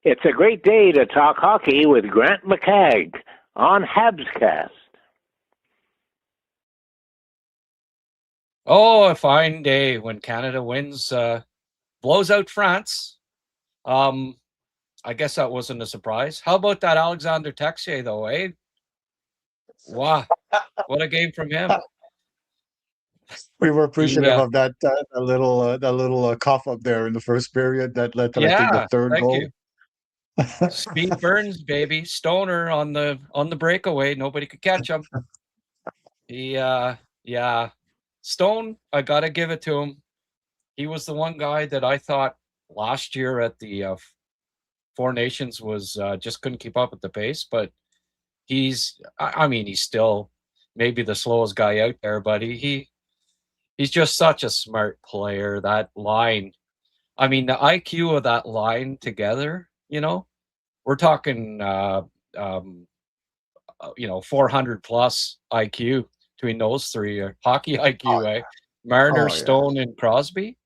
It's a great day to talk hockey with Grant McCagg on Habscast. Oh, a fine day when Canada wins, blows out France. I guess that wasn't a surprise. How about that Alexander Texier, though, eh? Wow, what a game from him. We were appreciative of that little cough up there in the first period that led to, I think, the third goal. Speed Burns, baby. Stoner on the breakaway. Nobody could catch him. Stone, I got to give it to him. He was the one guy that I thought last year at the Four Nations was just couldn't keep up with the pace, but he's still maybe the slowest guy out there, but he's just such a smart player. That line, the IQ of that line together, we're talking 400 plus IQ between those three, hockey IQ, eh? Marner, Stone, and Crosby.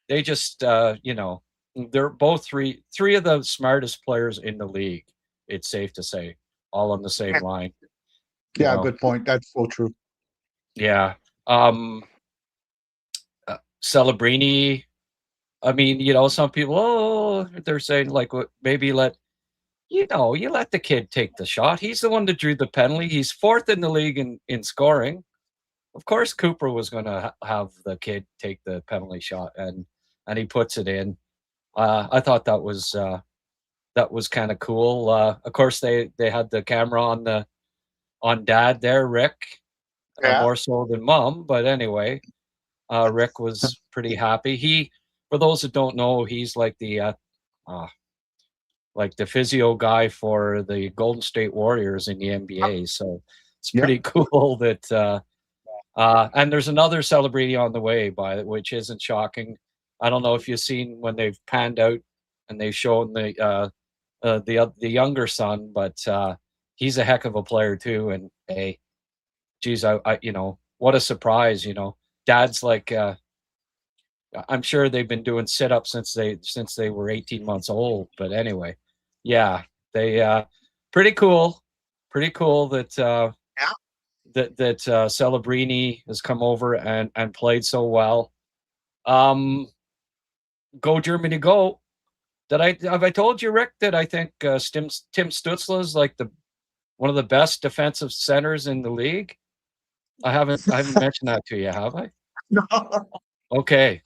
They just they're both three of the smartest players in the league, it's safe to say, all on the same line. Yeah, good point. That's so true. Yeah. Celebrini, some people, they're saying like, maybe you let the kid take the shot. He's the one that drew the penalty. He's fourth in the league in scoring. Of course, Cooper was going to have the kid take the penalty shot, and he puts it in. I thought that was kind of cool. Of course, they had the camera on Dad there, Rick, more so than Mom. But anyway, Rick was pretty happy. For those that don't know, he's like the physio guy for the Golden State Warriors in the NBA. So it's pretty cool that. And there's another celebrity on the way, which isn't shocking. I don't know if you've seen when they've panned out and they've shown the younger son, but he's a heck of a player too. And hey, geez, I what a surprise! Dad's like, I'm sure they've been doing sit-ups since they were 18 months old. But anyway, yeah, they pretty cool that. That Celebrini has come over and played so well. Go Germany, go! Have I told you, Rick, that I think Tim Stützle is like one of the best defensive centers in the league? I haven't mentioned that to you, have I? No. Okay,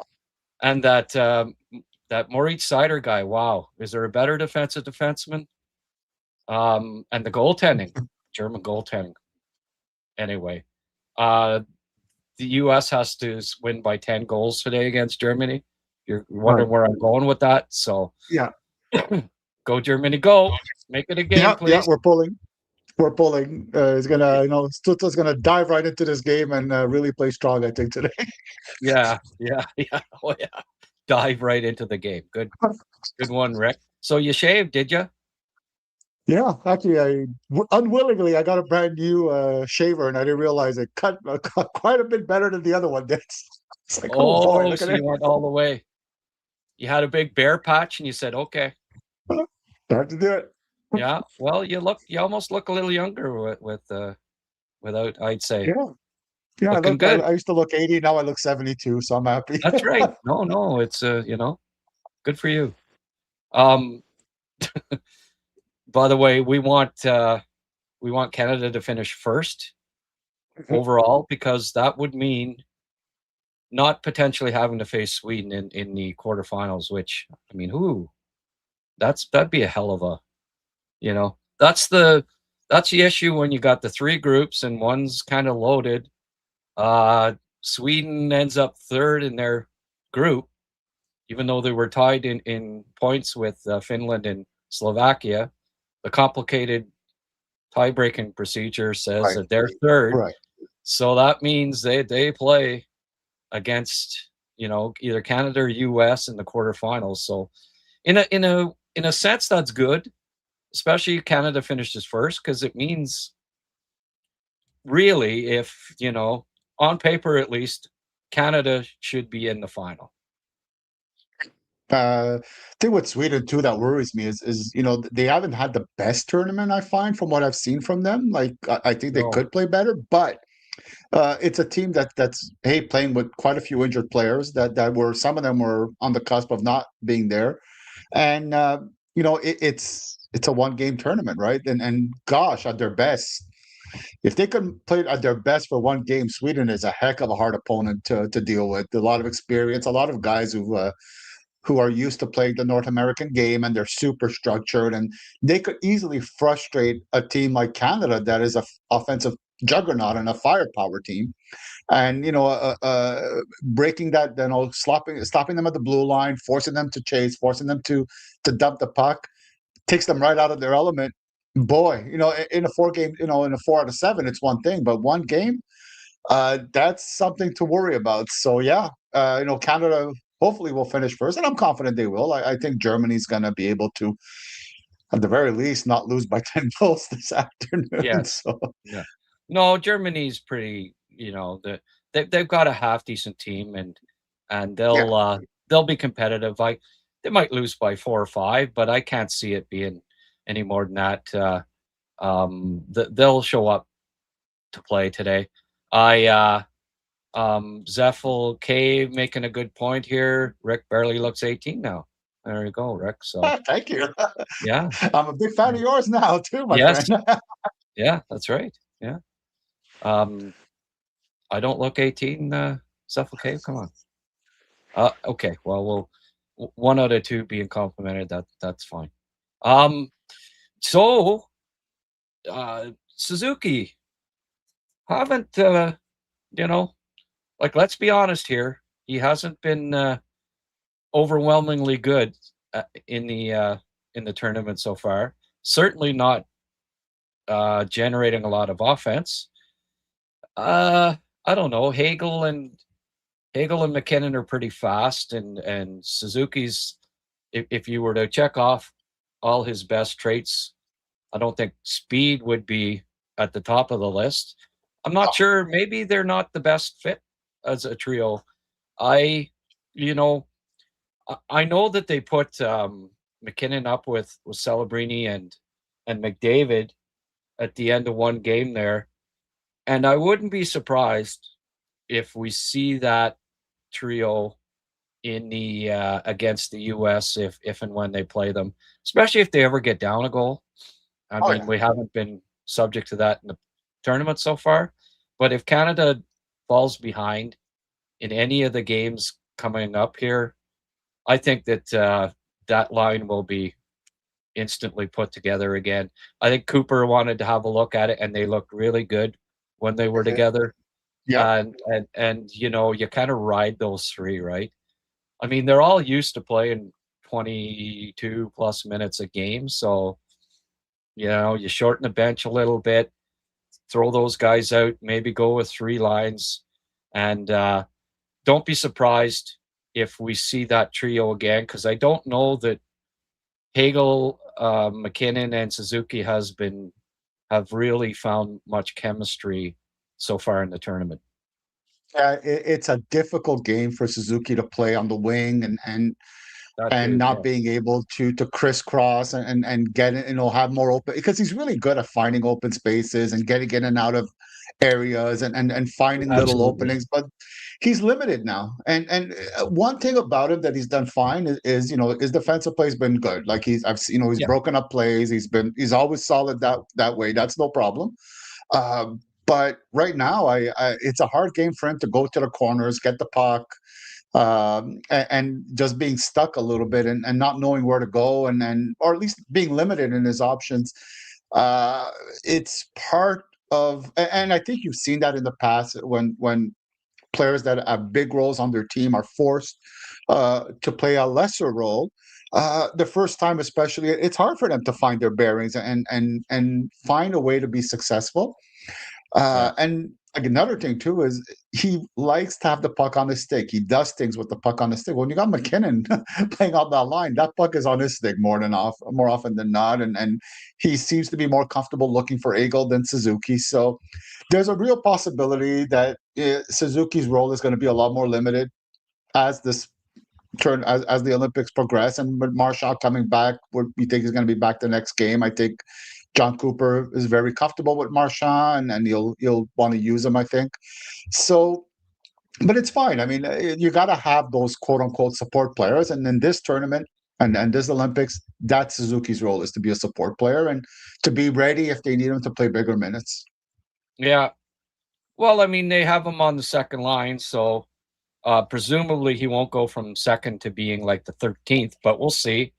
and that Moritz Seider guy. Wow, is there a better defensive defenseman? And the goaltending, German goaltending. Anyway, the U.S. has to win by 10 goals today against Germany. You're wondering where I'm going with that. So yeah, go Germany, go! Make it a game, please. Yeah, we're pulling. He's gonna, Stutzle's gonna dive right into this game and really play strong, I think, today. Yeah. Oh yeah, dive right into the game. Good one, Rick. So you shaved, did you? Yeah, actually, unwillingly I got a brand new shaver, and I didn't realize it cut quite a bit better than the other one did. It's like, oh boy, look so at you went all the way. You had a big bear patch, and you said, "Okay, time to do it." Yeah, well, you almost look a little younger without, I'd say. Yeah. Looking good. I used to look 80. Now I look 72, so I'm happy. That's right. No, it's good for you. By the way, we want Canada to finish first overall, because that would mean not potentially having to face Sweden in the quarterfinals. Which, that'd be a hell of a, that's the issue when you got the three groups and one's kind of loaded. Sweden ends up third in their group, even though they were tied in points with Finland and Slovakia. The complicated tie-breaking procedure says that they're third. Right. So that means they play against, either Canada or US in the quarterfinals. So in a sense, that's good, especially Canada finishes first, because it means really, if, on paper at least, Canada should be in the final. Thing with Sweden too that worries me is they haven't had the best tournament I find from what I've seen from them. Like I think they No. could play better, but it's a team that's playing with quite a few injured players that were some of them were on the cusp of not being there, and it's a one game tournament, right? And gosh, at their best, if they can play at their best for one game, Sweden is a heck of a hard opponent to deal with. A lot of experience, a lot of guys who are used to playing the North American game, and they're super structured, and they could easily frustrate a team like Canada that is a offensive juggernaut and a firepower team. And breaking that, stopping them at the blue line, forcing them to chase, forcing them to dump the puck, takes them right out of their element. Boy, in a 4 game, in a 4 out of 7, it's one thing, but one game, that's something to worry about. So yeah, Canada hopefully will finish first, and I'm confident they will. I think Germany's going to be able to, at the very least, not lose by 10 goals this afternoon. Yes. So Yeah. No, Germany's pretty. They've got a half decent team, and they'll be competitive. They might lose by 4 or 5, but I can't see it being any more than that. They'll show up to play today. Zeffel Cave making a good point here. Rick barely looks 18 now. There you go, Rick. So thank you. yeah, I'm a big fan of yours now too, my yes, friend. yeah, that's right. Yeah. I don't look 18, Zeffel Cave. Come on. Okay. Well, 1 out of 2 being complimented. That's fine. So Suzuki haven't, let's be honest here. He hasn't been overwhelmingly good in the tournament so far. Certainly not generating a lot of offense. I don't know. Hagel and McKinnon are pretty fast, and Suzuki's. If you were to check off all his best traits, I don't think speed would be at the top of the list. I'm not sure. Maybe they're not the best fit as a trio. I, you know, I know that they put McKinnon up with Celebrini and McDavid at the end of one game there, and I wouldn't be surprised if we see that trio in the against the U.S. if and when they play them, especially if they ever get down a goal. I mean, we haven't been subject to that in the tournament so far, but if Canada falls behind in any of the games coming up here, I think that that line will be instantly put together again. I think Cooper wanted to have a look at it, and they looked really good when they were together. Yeah. And you kind of ride those 3, right? I mean, they're all used to playing 22 plus minutes a game, so you shorten the bench a little bit, throw those guys out, maybe go with 3 lines, and don't be surprised if we see that trio again, because I don't know that Hagel, McKinnon, and Suzuki have really found much chemistry so far in the tournament. It's a difficult game for Suzuki to play on the wing, and not being able to crisscross and get it, have more open, because he's really good at finding open spaces and getting in and out of areas and finding little openings, but he's limited now. And one thing about him that he's done fine is his defensive play's been good. Like he's broken up plays. He's always solid that way. That's no problem. But right now, it's a hard game for him to go to the corners, get the puck, and just being stuck a little bit and not knowing where to go, or at least being limited in his options. It's part of, and I think you've seen that in the past when players that have big roles on their team are forced to play a lesser role. The first time, especially, it's hard for them to find their bearings and find a way to be successful. And another thing too is he likes to have the puck on his stick. He does things with the puck on his stick. When you got McKinnon playing out that line, that puck is on his stick more often than not, and he seems to be more comfortable looking for Eagle than Suzuki. So there's a real possibility that Suzuki's role is going to be a lot more limited as this turn as the Olympics progress, and with Marchand coming back, we think he's going to be back the next game. I think John Cooper is very comfortable with Marchand, and he'll want to use him, I think. So, but it's fine. I mean, you got to have those quote unquote support players, and in this tournament and this Olympics, that's Suzuki's role, is to be a support player and to be ready if they need him to play bigger minutes. Yeah. Well, I mean, they have him on the second line, so presumably he won't go from second to being like the 13th, but we'll see.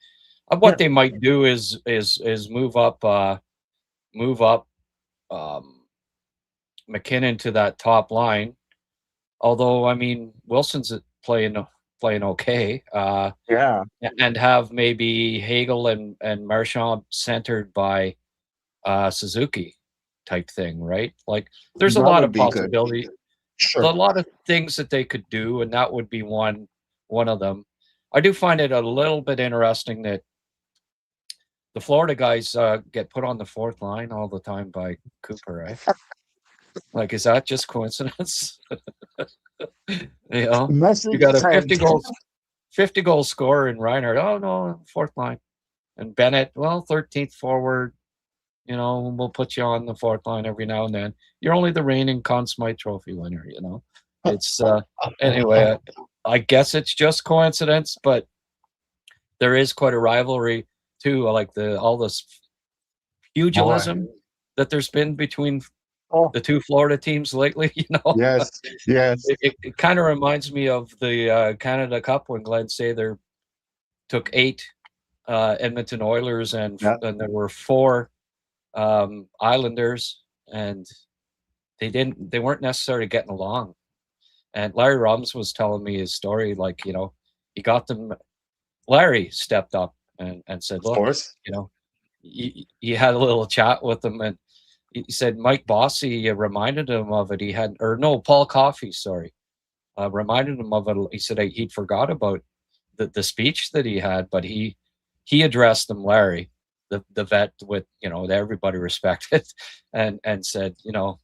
What they might do is move up McKinnon to that top line. Although, I mean, Wilson's playing okay. And have maybe Hagel and Marchand centered by Suzuki type thing, right? Like, there's a lot of possibility. Sure. A lot of things that they could do, and that would be one of them. I do find it a little bit interesting that the Florida guys get put on the fourth line all the time by Cooper, right? Like, is that just coincidence? You know, you got a 50 goal scorer in Reinhardt. Oh no, fourth line, and Bennett. Well, 13th forward. You know, we'll put you on the fourth line every now and then. You're only the reigning Conn Smythe Trophy winner. You know, it's anyway. I guess it's just coincidence, but there is quite a rivalry too. Like all this pugilism that there's been between the two Florida teams lately. You know, yes. It kind of reminds me of the Canada Cup when Glenn Sather took 8 Edmonton Oilers and there were 4 Islanders, and they weren't necessarily getting along. And Larry Robinson was telling me his story, like, you know, he got them. Larry stepped up and said, look, you know, he had a little chat with them, and he said Mike Bossy reminded him of it. Paul Coffey, reminded him of it. He said he'd forgot about the speech that he had, but he addressed them, Larry, the vet, with, you know, that everybody respected, and said, you know,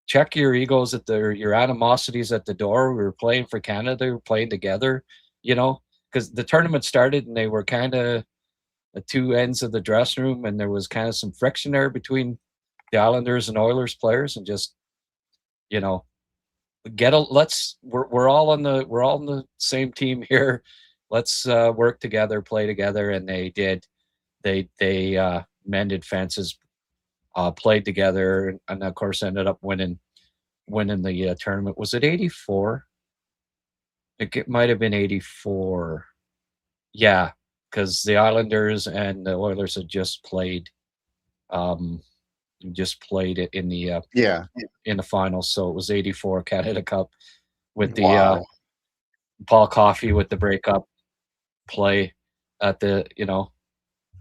check your egos your animosities at the door. We were playing for Canada. We were playing together, you know, because the tournament started and they were kind of at two ends of the dressing room, and there was kind of some friction there between the Islanders and Oilers players, and just, you know, we're all on the same team here. Let's work together, play together, and they did. They mended fences, played together, and of course ended up winning the tournament. Was it 84? It might have been 84. Yeah, because the Islanders and the Oilers had just played it in the in the finals. So it was 84 Canada Cup with the Paul Coffey with the breakup play at the, you know,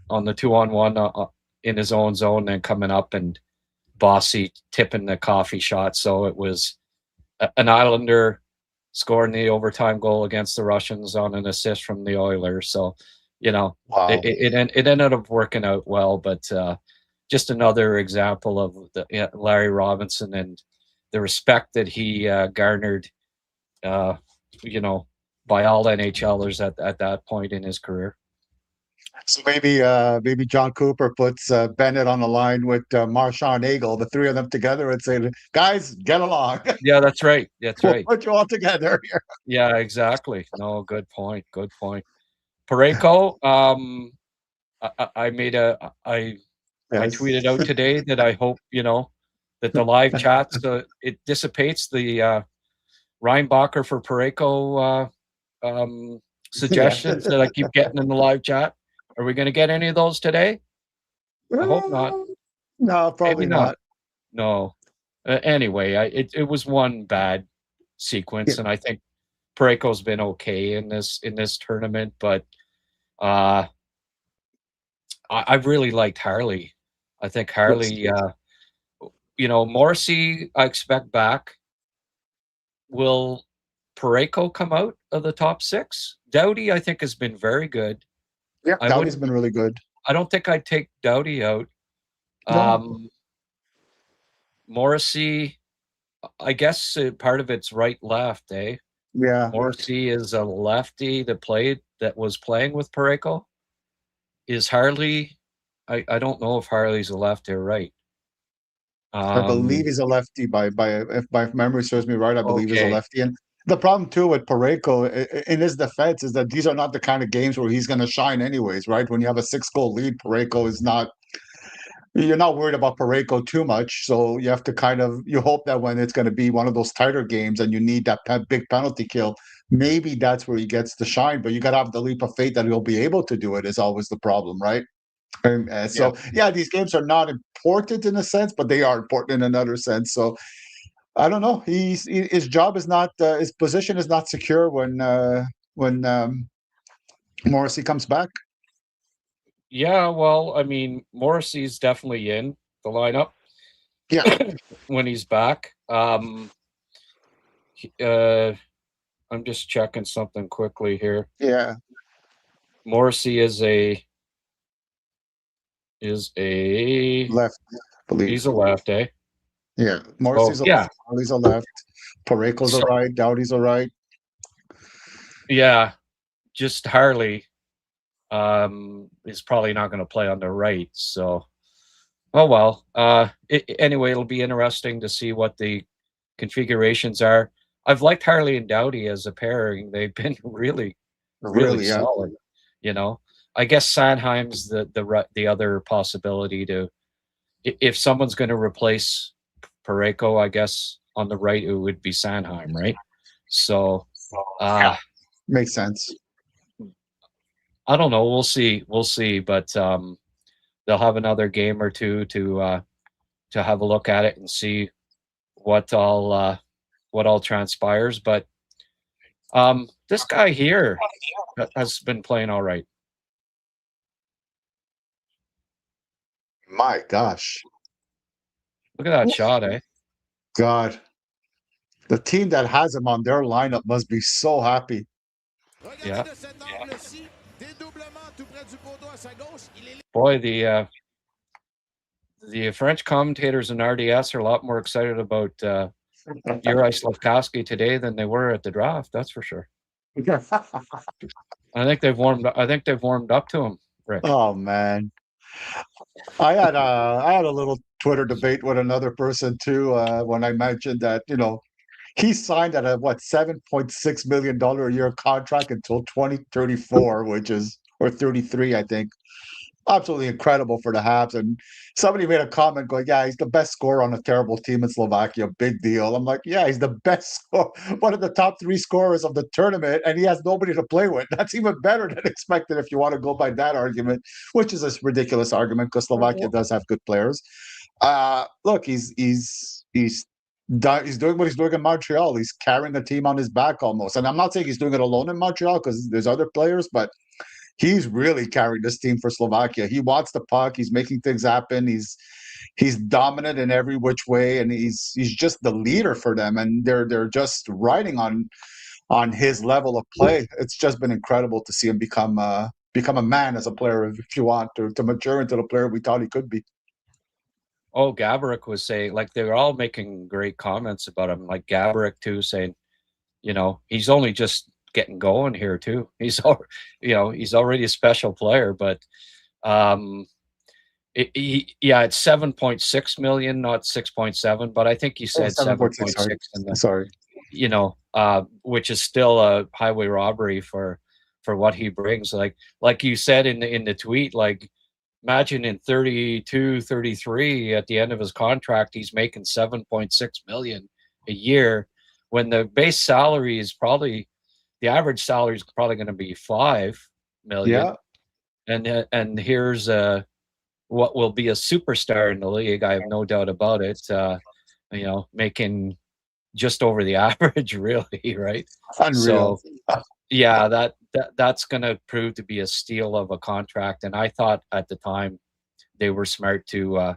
on the 2-on-1 in his own zone, and coming up and Bossy tipping the Coffey shot. So it was an Islander scoring the overtime goal against the Russians on an assist from the Oilers. So, you know, it ended up working out well, but just another example of Larry Robinson and the respect that he garnered, you know, by all NHLers at that point in his career. So maybe John Cooper puts Bennett on the line with Marchand and Hagel, the three of them together, and say, guys, get along. Yeah, that's right. That's right. Put you all together here. Yeah, exactly. No, good point. Good point. Parayko, I tweeted out today that I hope, you know, that the live chats, it dissipates the Reinbacher for Parayko suggestions that I keep getting in the live chat. Are we going to get any of those today? I hope not. No, probably not. No. Anyway, it was one bad sequence, and I think Parayko's been okay in this tournament, but I really liked Harley. I think Harley, you know, Morrissey, I expect back. Will Parayko come out of the top 6? Doughty, I think, has been very good. Yeah, Doughty's been really good. I don't think I'd take Doughty out. No. Morrissey, I guess part of it's right left, eh? Yeah. Morrissey is a lefty that was playing with Parayko. Is Harley? I don't know if Harley's a lefty or right. I believe he's a lefty if my memory serves me right, I believe he's a Okay. lefty. And the problem too with Parayko in his defense is that these are not the kind of games where he's going to shine anyways, right? When you have a 6-goal lead, Parayko is not. You're not worried about Parayko too much, so you have to you hope that when it's going to be one of those tighter games and you need that big penalty kill, maybe that's where he gets to shine. But you got to have the leap of faith that he'll be able to do it. Is always the problem, right? So yeah, these games are not important in a sense, but they are important in another sense. So I don't know. His job is not his position is not secure when Morrissey comes back. Yeah, well, I mean, Morrissey's definitely in the lineup. Yeah, when he's back. I'm just checking something quickly here. Yeah, Morrissey is a left. Believe he's a left, eh? Yeah, Morrissey's a left. Harley's a left. Parayko's a right. Doughty's a right. Yeah, just Harley is probably not going to play on the right. So, oh well. Anyway, it'll be interesting to see what the configurations are. I've liked Harley and Doughty as a pairing. They've been really solid. You know, I guess Sandheim's the other possibility to, if someone's going to replace Parayko, I guess on the right it would be Sandheim, right? So, makes sense. I don't know. We'll see, but they'll have another game or two to have a look at it and see what all transpires. But this guy here has been playing all right. My gosh. Look at that shot, eh? God. The team that has him on their lineup must be so happy. Yeah. Boy, the French commentators and RDS are a lot more excited about Yuri Slafkovsky today than they were at the draft. That's for sure. I think they've warmed up to him, Rick. Oh man. I had a little Twitter debate with another person too when I mentioned that, he signed at a $7.6 million a year contract until 2034, or 33, I think. Absolutely incredible for the Habs. And somebody made a comment going, yeah, he's the best scorer on a terrible team in Slovakia. Big deal. I'm like, yeah, he's the best scorer, one of the top 3 scorers of the tournament, and he has nobody to play with. That's even better than expected if you want to go by that argument, which is a ridiculous argument because Slovakia does have good players. Look, he's doing what he's doing in Montreal. He's carrying a team on his back almost. And I'm not saying he's doing it alone in Montreal because there's other players, but he's really carried this team for Slovakia. He wants the puck. He's making things happen. He's dominant in every which way, and he's just the leader for them. And they're just riding on his level of play. It's just been incredible to see him become a man as a player, if you want, to mature into the player we thought he could be. Oh, Gaborik was saying, like, they were all making great comments about him. Like Gaborik too, saying, he's only just getting going here too. He's already a special player, but it's 7.6 million, not 6.7, but I think you said 7.6. Sorry. Which is still a highway robbery for what he brings. Like you said in the tweet, like, imagine in 32, 33 at the end of his contract, he's making 7.6 million a year when the base salary is probably, the average salary is probably going to be 5 million. Yeah. And here's what will be a superstar in the league. I have no doubt about it. Making just over the average, really, right? Unreal. So, yeah, that's going to prove to be a steal of a contract. And I thought at the time they were smart to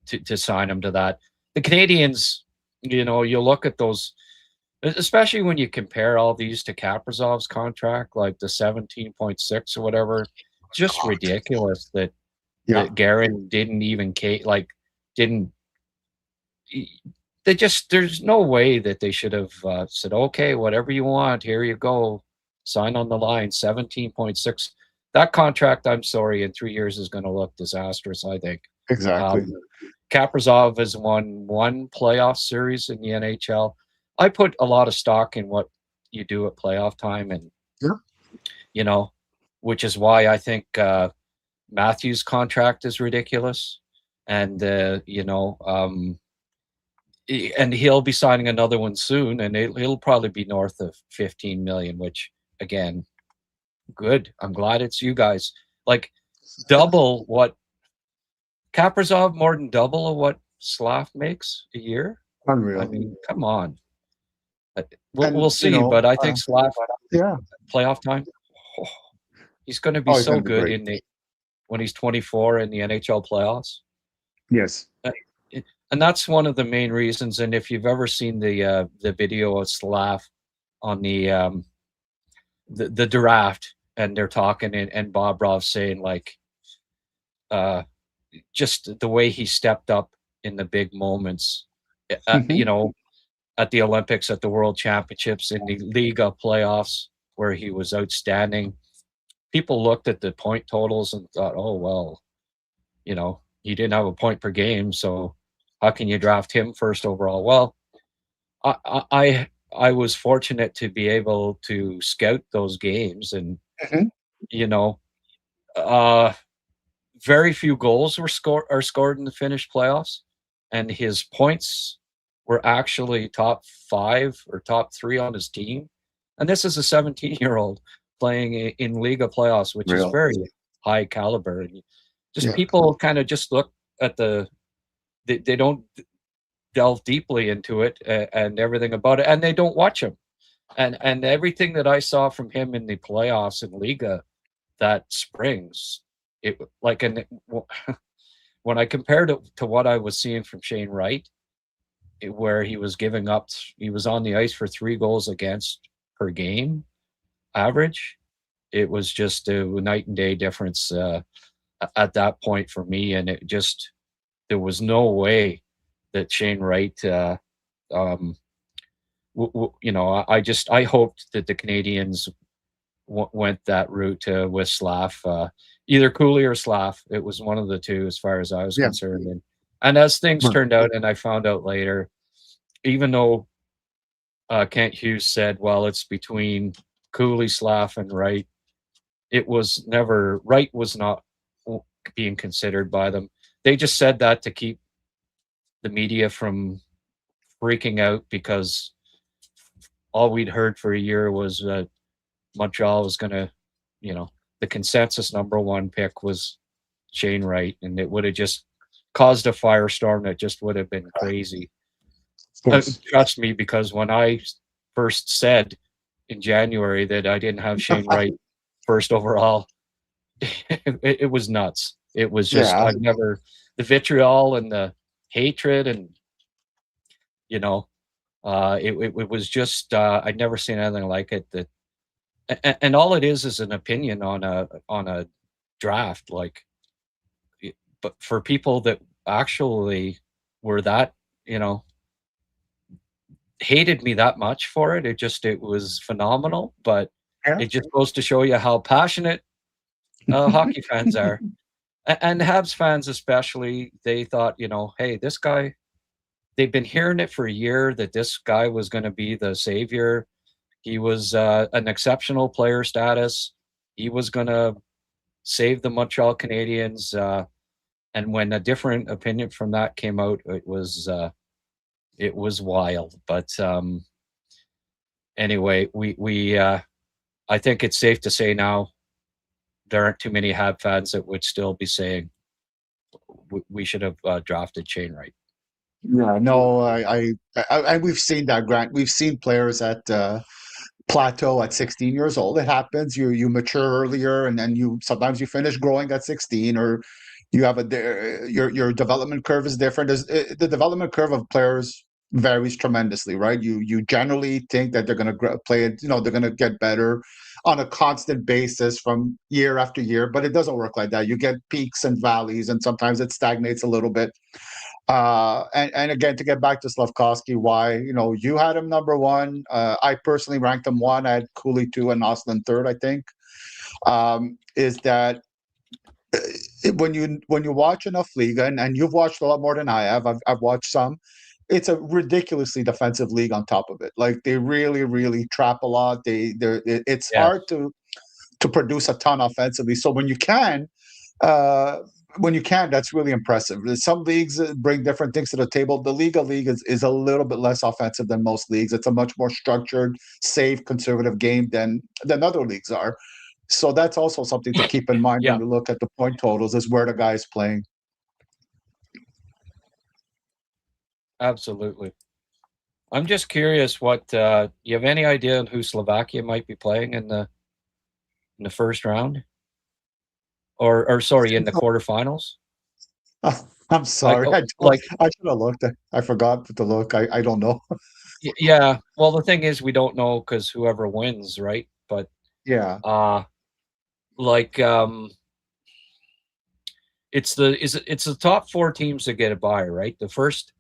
sign him to that. The Canadians, you look at those, especially when you compare all these to Kaprizov's contract, like the 17.6 or whatever, just ridiculous that Guerin didn't there's no way that they should have said, okay, whatever you want, here you go, sign on the line, 17.6. That contract, I'm sorry, in 3 years is going to look disastrous, I think. Exactly. Kaprizov has won one playoff series in the NHL. I put a lot of stock in what you do at playoff time, and you know, which is why I think Matthews' contract is ridiculous, and and he'll be signing another one soon, and he'll probably be north of 15 million, which again, good. I'm glad it's you guys. Like double what Kaprizov, more than double of what Slaf makes a year. Unreal. I mean, come on. We'll see, but I think Slaf, playoff time, he's going to be so good when he's 24 in the NHL playoffs. Yes. And that's one of the main reasons. And if you've ever seen the video of Slaf on the draft, and they're talking, and Bobrov's saying, like, just the way he stepped up in the big moments, at the Olympics, at the World Championships, in the Liga playoffs, where he was outstanding. People looked at the point totals and thought, oh, well, he didn't have a point per game, so how can you draft him first overall? Well, I was fortunate to be able to scout those games, and very few goals are scored in the Finnish playoffs, and his points were actually top 5 or top 3 on his team. And this is a 17-year-old playing in Liga playoffs, which is very high caliber. And people kind of just look at they don't delve deeply into it and everything about it, and they don't watch him. And everything that I saw from him in the playoffs in Liga that springs, when I compared it to what I was seeing from Shane Wright, where he was on the ice for 3 goals against per game average, it was just a night and day difference at that point for me. And there was no way that Shane Wright, I hoped that the Canadians went that route with Slaf, either Cooley or Slaf. It was one of the two, as far as I was concerned. And as things turned out, and I found out later, even though Kent Hughes said, well, it's between Cooley, Slaf, and Wright, Wright was not being considered by them. They just said that to keep the media from freaking out, because all we'd heard for a year was that Montreal was going to, the consensus number 1 pick was Shane Wright, and it would have just caused a firestorm that just would have been crazy. Trust me, because when I first said in January that I didn't have Shane Wright first overall, it was nuts. It was just, the vitriol and the hatred, and it was just, I'd never seen anything like it. And all it is an opinion on a draft, but for people that actually were that, hated me that much for it, it was phenomenal. But it just goes to show you how passionate hockey fans are, and Habs fans especially. They thought, hey, this guy, they've been hearing it for a year that this guy was going to be the savior. He was an exceptional player status. He was going to save the Montreal Canadiens. And when a different opinion from that came out, it was wild. But anyway, I think it's safe to say now there aren't too many Hab fans that would still be saying we should have drafted Shane Wright. Yeah, no, I we've seen that, Grant. We've seen players at plateau at 16 years old. It happens. You mature earlier, and then sometimes you finish growing at 16, or you have your development curve is different. The development curve of players varies tremendously, right? You generally think that they're going to play it, they're going to get better on a constant basis from year after year, but it doesn't work like that. You get peaks and valleys, and sometimes it stagnates a little bit. And again, to get back to Slafkovsky, why you had him number one. I personally ranked him one. I had Cooley two and Oslin third. I think is that when you watch enough league, and you've watched a lot more than I have. I've watched some. It's a ridiculously defensive league on top of it. Like they really, really trap a lot. It's Yeah. hard to produce a ton offensively. So uh, when you can, that's really impressive. Some leagues bring different things to the table. The Liga League is a little bit less offensive than most leagues. It's a much more structured, safe, conservative game than other leagues are. So that's also something to keep in mind when you look at the point totals, is where the guy's playing. Absolutely. I'm just curious, what you have any idea who Slovakia might be playing in the first round, or sorry, in the quarterfinals? I'm sorry, I should have looked. I forgot to look. I don't know. Yeah, well, the thing is, we don't know because whoever wins, right? But yeah, it's the top four teams that get a bye, right? The first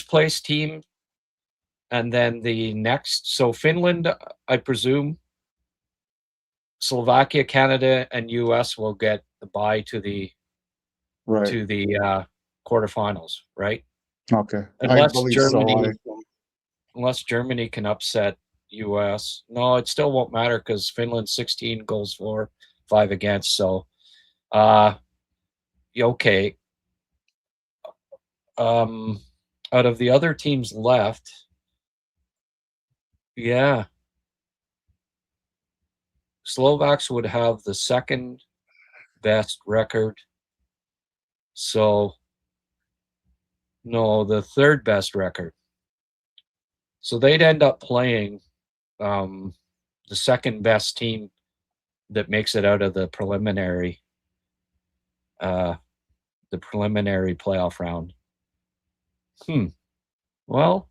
place team, and then the next. So Finland, I presume, Slovakia, Canada, and US will get the bye to the quarterfinals, right? Okay. Unless I believe Germany, so. unless Germany can upset US. No, it still won't matter because Finland's 16 goals for, 5 against. So, okay. Out of the other teams left, Slovaks would have the second best record. So, no, the third best record. So they'd end up playing the second best team that makes it out of the preliminary playoff round. Well,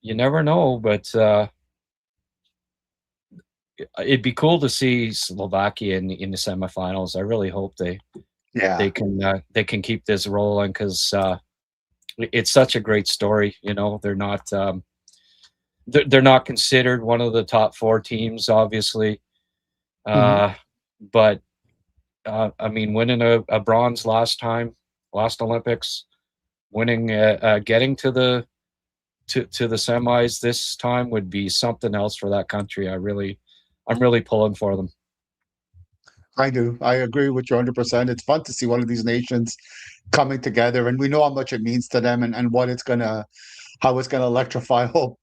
you never know, but it'd be cool to see Slovakia in the semifinals. I really hope they can keep this rolling, because it's such a great story. They're not considered one of the top four teams, obviously, but I mean, winning a bronze last Olympics, winning getting to the semis this time would be something else for that country. I'm really pulling for them. I do. I agree with you 100%. It's fun to see one of these nations coming together, and we know how much it means to them, and how it's gonna electrify whole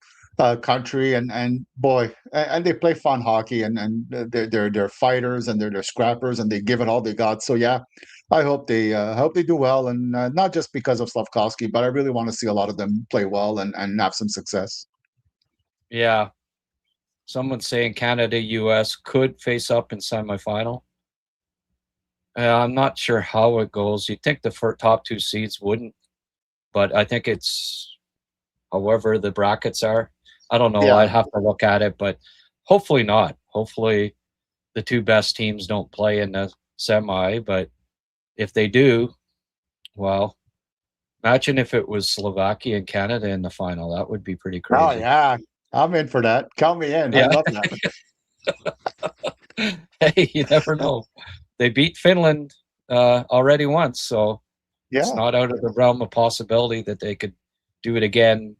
country. And boy, and they play fun hockey, and they're fighters, and they're scrappers, and they give it all they got. So yeah, I hope they do well, and not just because of Slafkovsky, but I really want to see a lot of them play well and have some success. Yeah, someone's saying Canada, US could face up in semifinal. I'm not sure how it goes. You'd think the top two seeds wouldn't, but I think it's however the brackets are. I don't know. I'd have to look at it, but hopefully not. Hopefully the two best teams don't play in the semi, but if they do, well, imagine if it was Slovakia and Canada in the final. That would be pretty crazy. Oh, yeah. I'm in for that. Count me in. Yeah. I love that. Hey, you never know. They beat Finland already once, so it's not out of the realm of possibility that they could do it again.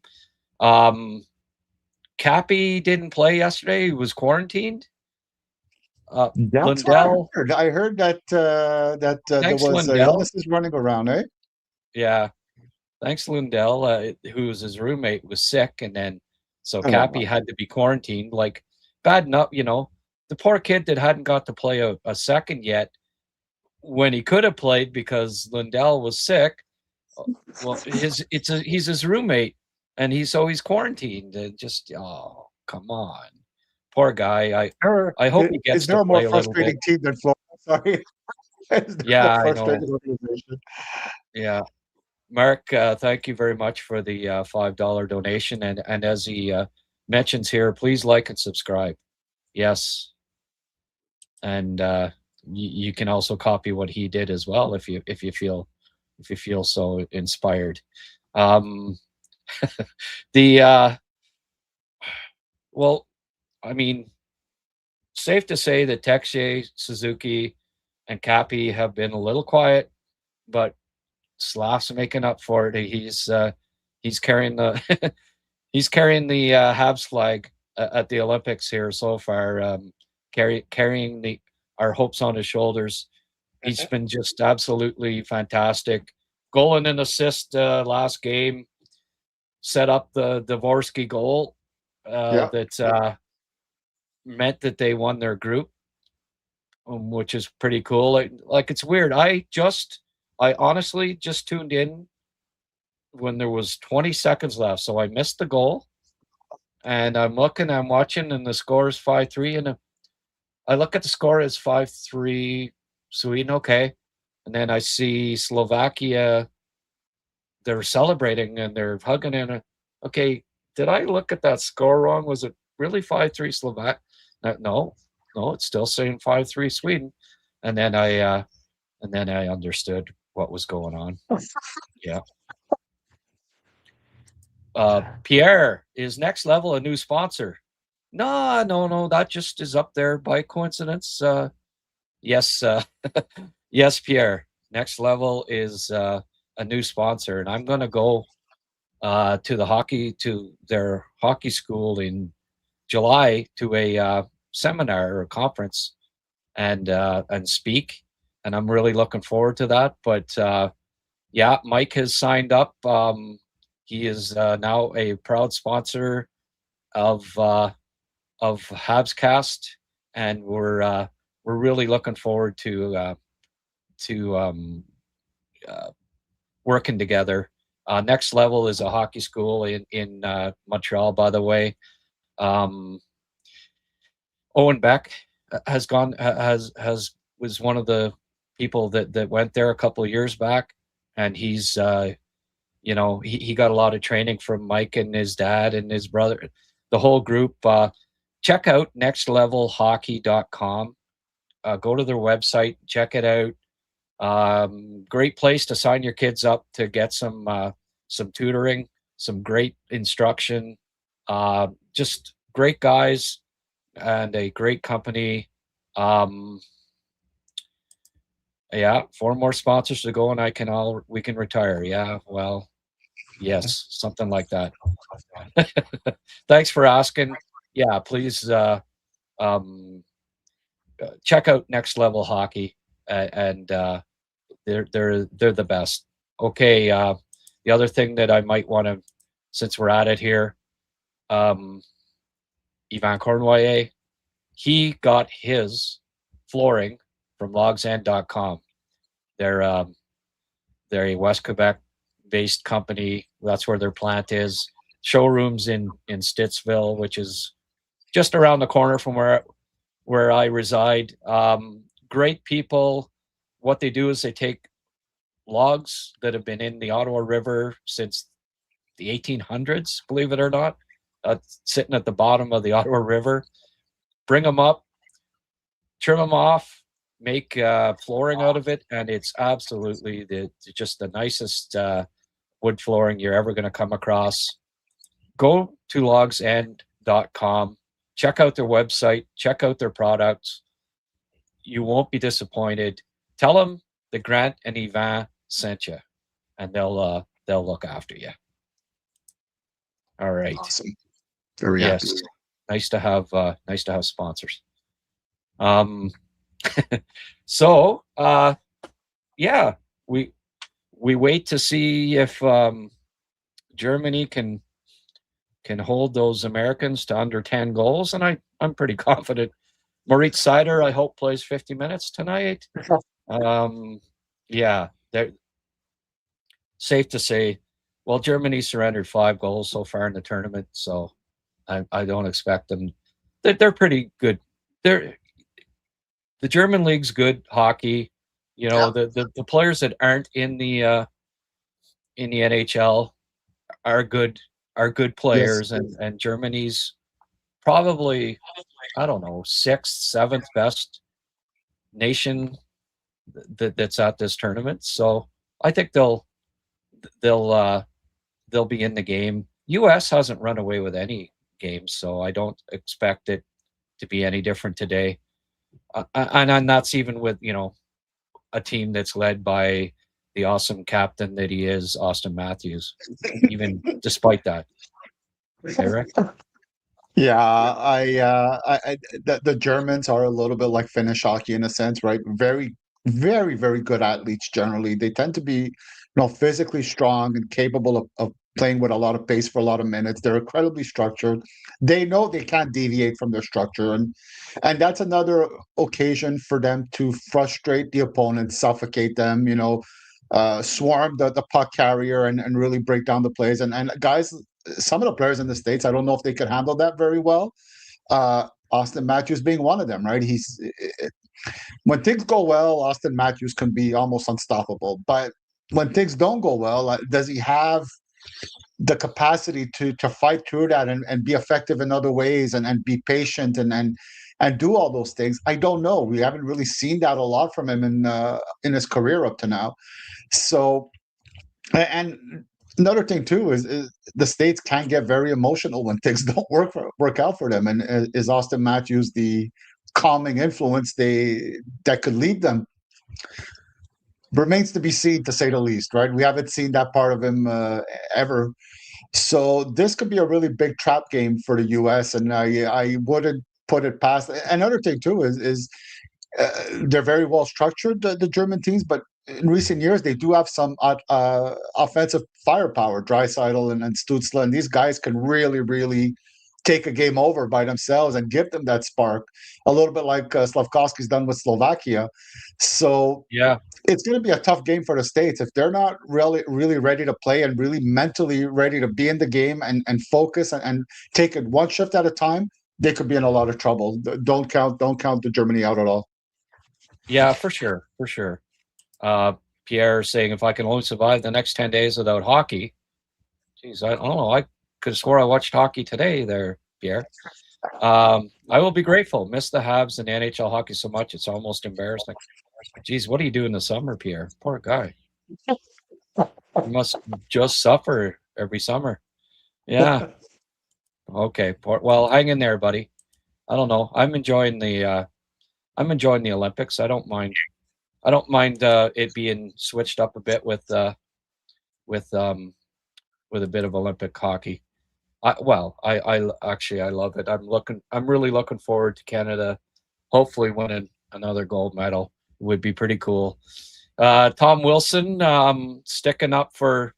Cappy didn't play yesterday. He was quarantined. Lundell. I heard that there was illnesses running around, eh? Yeah. Thanks, Lundell, who was his roommate, was sick, and then so Cappy had to be quarantined. Like, bad enough, the poor kid that hadn't got to play a second yet when he could have played because Lundell was sick. Well, he's his roommate, and he's quarantined. And just come on, poor guy. I hope he gets to play a little bit. Is there a more frustrating team than Florida? Sorry. Yeah, I know. Yeah. Mark, thank you very much for the $5 donation, and as he mentions here, please like and subscribe. Yes, and you can also copy what he did as well if you feel if you feel so inspired. The well, I mean, safe to say that Texier, Suzuki, and Cappy have been a little quiet, but Slaf's making up for it. He's carrying the he's carrying the Habs flag at the Olympics here so far, carrying our hopes on his shoulders. He's been just absolutely fantastic. Goal and an assist last game, set up the Dvorsky goal that meant that they won their group, which is pretty cool. Like it's weird. I honestly just tuned in when there was 20 seconds left, so I missed the goal. And I'm watching, and the score is 5-3. And I look at the score as 5-3 Sweden, okay. And then I see Slovakia, they're celebrating and they're hugging in. Okay, did I look at that score wrong? Was it really 5-3 Slovak? No, it's still saying 5-3 Sweden. And then I understood what was going on. Yeah. Pierre, is Next Level a new sponsor? No, that just is up there by coincidence. Yes, yes, Pierre. Next Level is a new sponsor, and I'm going to go to their hockey school in July to a seminar or a conference and speak, and I'm really looking forward to that. But yeah, Mike has signed up. He is now a proud sponsor of Habscast, and we're really looking forward to working together. Next Level is a hockey school in Montreal, by the way. Owen Beck was one of the people that went there a couple of years back, and he's he got a lot of training from Mike and his dad and his brother, the whole group. Check out nextlevelhockey.com. Go to their website, check it out. Great place to sign your kids up to get some tutoring, some great instruction. Just great guys and a great company. Yeah, 4 more sponsors to go, and we can retire. Yeah, well, yes, something like that. Thanks for asking. Yeah, please check out Next Level Hockey, and they're the best. Okay, the other thing that I might want to, since we're at it here, Yvan Cournoyer, he got his flooring from logsend.com. They're a West Quebec based company. That's where their plant is. Showrooms in Stittsville, which is just around the corner from where I reside. Great people. What they do is they take logs that have been in the Ottawa River since the 1800s, believe it or not, sitting at the bottom of the Ottawa River, bring them up, trim them off, make flooring out of it, and it's absolutely just the nicest wood flooring you're ever going to come across. Go to logsend.com, check out their website, check out their products. You won't be disappointed. Tell them that Grant and Yvan sent you, and they'll look after you. All right. Awesome. Very happy. Nice to have sponsors. So yeah, we wait to see if Germany can hold those Americans to under 10 goals, and I'm pretty confident. Moritz Seider, I hope, plays 50 minutes tonight. Yeah, they're safe to say. Well, Germany surrendered 5 goals so far in the tournament, so I don't expect them. They're pretty good. The German league's good hockey. You know, the players that aren't in the NHL are good players, yes. and Germany's probably, I don't know, 6th, 7th best nation that's at this tournament. So I think they'll be in the game. U.S. hasn't run away with any games, so I don't expect it to be any different today. And that's even with a team that's led by the awesome captain that he is, Austin Matthews. Even despite that, Eric. Yeah, the Germans are a little bit like Finnish hockey in a sense, right? Very, very, very good athletes generally. They tend to be, physically strong and capable of playing with a lot of pace for a lot of minutes. They're incredibly structured. They know they can't deviate from their structure, and that's another occasion for them to frustrate the opponent, suffocate them, swarm the puck carrier and really break down the plays. And guys, some of the players in the States, I don't know if they could handle that very well. Austin Matthews being one of them, right? When things go well, Austin Matthews can be almost unstoppable. But when things don't go well, does he have the capacity to fight through that and be effective in other ways and be patient and do all those things? I don't know. We haven't really seen that a lot from him in his career up to now. So, and another thing too is the States can get very emotional when things don't work out for them. And is Austin Matthews the calming influence that could lead them? Remains to be seen, to say the least, right? We haven't seen that part of him ever. So this could be a really big trap game for the U.S. And I wouldn't put it past. Another thing too is they're very well structured, the German teams, but in recent years they do have some offensive firepower. Draisaitl and Stützle, and these guys can really, really take a game over by themselves and give them that spark, a little bit like Slafkovsky's done with Slovakia. So yeah, it's going to be a tough game for the States if they're not really, really ready to play and really mentally ready to be in the game and focus and take it one shift at a time. They could be in a lot of trouble. Don't count the Germany out at all. Yeah, for sure. Pierre saying, if I can only survive the next 10 days without hockey, geez, I don't know. I could have swore I watched hockey today there, Pierre. I will be grateful. Miss the Habs and NHL hockey so much, it's almost embarrassing. Geez, what do you do in the summer, Pierre? Poor guy. You must just suffer every summer. Yeah. Okay. Well, hang in there, buddy. I don't know. I'm enjoying the Olympics. I don't mind it being switched up a bit with a bit of Olympic hockey. I love it. I'm really looking forward to Canada hopefully winning another gold medal. It would be pretty cool. Tom Wilson sticking up for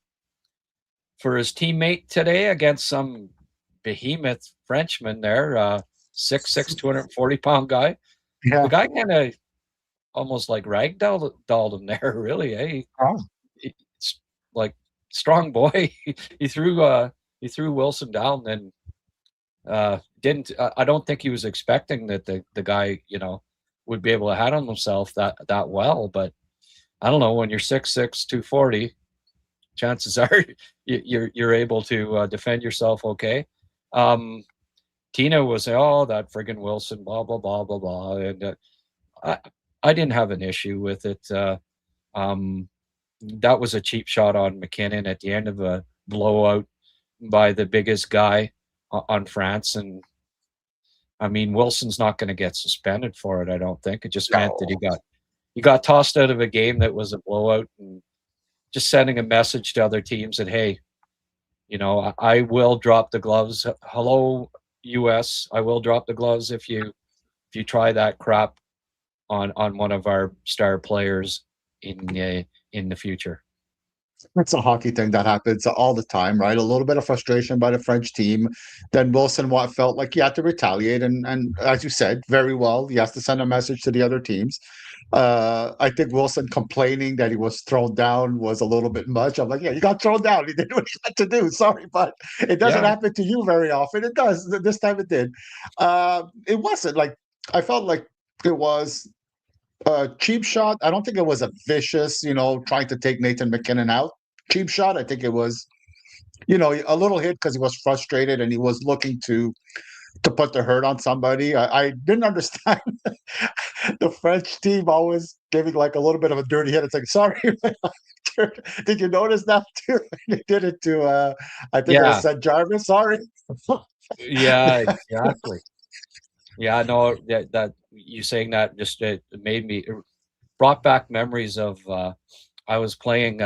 his teammate today against some behemoth Frenchman there, 6'6", 240-pound guy. Yeah. The guy kind of almost like ragdolled him there, really. Eh? Oh. It's like strong boy. He threw Wilson down and didn't. I don't think he was expecting that the guy would be able to handle himself that well. But I don't know, when you're 6'6", 240, chances are you're able to defend yourself okay. Tina was saying, "Oh, that friggin' Wilson, blah blah blah blah blah," and I didn't have an issue with it. That was a cheap shot on McKinnon at the end of a blowout by the biggest guy on France, and I mean Wilson's not going to get suspended for it. I don't think. It just meant that he got tossed out of a game that was a blowout, and just sending a message to other teams that, hey, I will drop the gloves. Hello, US, I will drop the gloves if you try that crap on one of our star players in the future. It's a hockey thing that happens all the time, right? A little bit of frustration by the French team. Then Wilson felt like he had to retaliate, and as you said, very well, he has to send a message to the other teams. I think Wilson complaining that he was thrown down was a little bit much. I'm like, yeah, you got thrown down. He did what he had to do. Sorry, but it doesn't happen to you very often. It does. This time it did. It wasn't like, I felt like it was a cheap shot. I don't think it was a vicious, trying to take Nathan McKinnon out. Cheap shot. I think it was, a little hit because he was frustrated and he was looking to put the hurt on somebody. I didn't understand the French team always giving like a little bit of a dirty hit. It's like, sorry, Did you notice that too? They did it to I think it was St. Jarvis. Sorry. Yeah, exactly. Yeah, no, that you saying that just it made me brought back memories of I was playing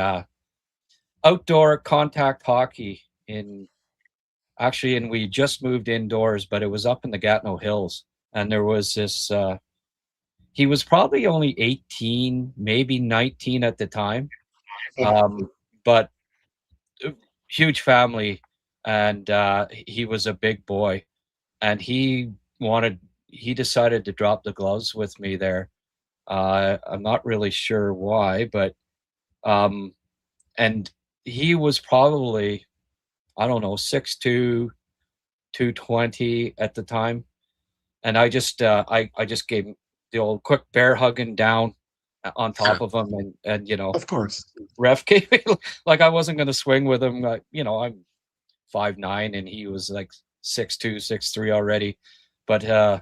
outdoor contact hockey and we just moved indoors, but it was up in the Gatineau Hills, and there was this. He was probably only 18, maybe 19 at the time, but huge family, and he was a big boy, and he decided to drop the gloves with me there. I'm not really sure why, but and he was probably, I don't know, 6'2", 220 at the time, and I just gave him the old quick bear hugging down on top of him, and of course, ref gave me like I wasn't going to swing with him. I'm 5'9", and he was like 6'2", 6'3" already, but I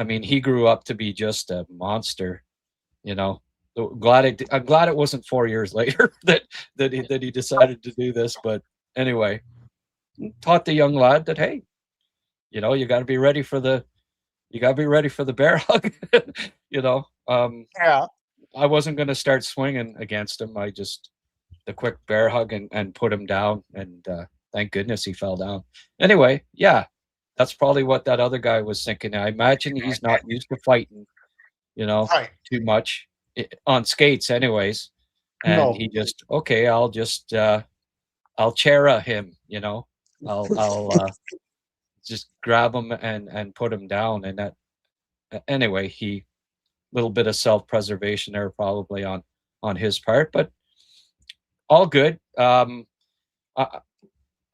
mean, he grew up to be just a monster. I'm glad it wasn't 4 years later that he decided to do this. But anyway, taught the young lad that, hey, you got to be ready for the bear hug. Yeah. I wasn't going to start swinging against him. I just the quick bear hug and put him down, and thank goodness he fell down. Anyway, yeah, that's probably what that other guy was thinking. I imagine he's not used to fighting, Right. too much on skates anyways. And he just, okay, I'll just I'll chera him, I'll just grab him and put him down. And that, anyway, he little bit of self-preservation there probably on his part, but all good. I'm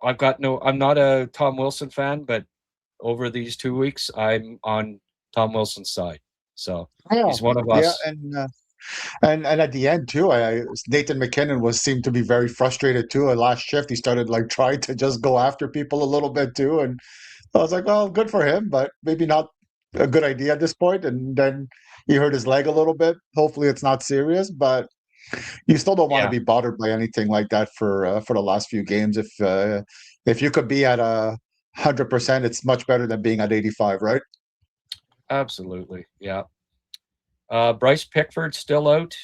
not a Tom Wilson fan, but over these 2 weeks, I'm on Tom Wilson's side. So he's one of us. Yeah, and at the end too, Nathan McKinnon seemed to be very frustrated too. At last shift, he started like trying to just go after people a little bit too, and I was like, well, good for him, but maybe not a good idea at this point. And then he hurt his leg a little bit. Hopefully, it's not serious, but you still don't want to be bothered by anything like that for the last few games. If you could be at 100%, it's much better than being at 85, right? Absolutely, yeah. Bryce Pickford's still out.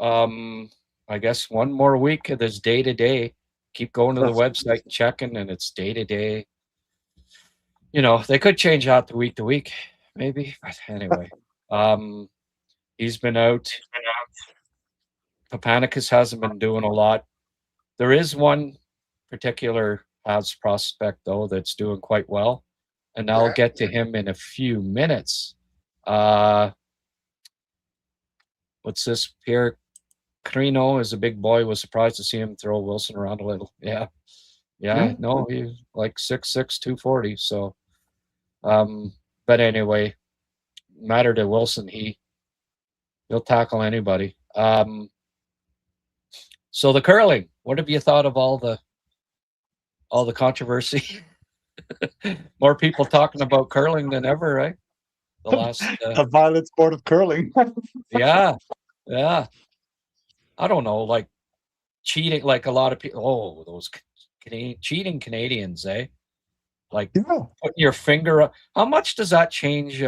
I guess one more week of this day to day. Keep going to the website and checking, and it's day to day. They could change that to week, maybe. But anyway, he's been out. Papanicus hasn't been doing a lot. There is one particular Habs prospect, though, that's doing quite well, and I'll get to him in a few minutes. What's this? Pierre Crino is a big boy. Was surprised to see him throw Wilson around a little. Yeah. No, he's like 6'6", 240. So, but anyway, matter to Wilson, he'll tackle anybody. So the curling, what have you thought of all the controversy? More people talking about curling than ever, right? The last a violent sport of curling. Yeah. I don't know, like cheating, like a lot of people. Oh, those cheating Canadians, eh? Like putting your finger up. How much does that change?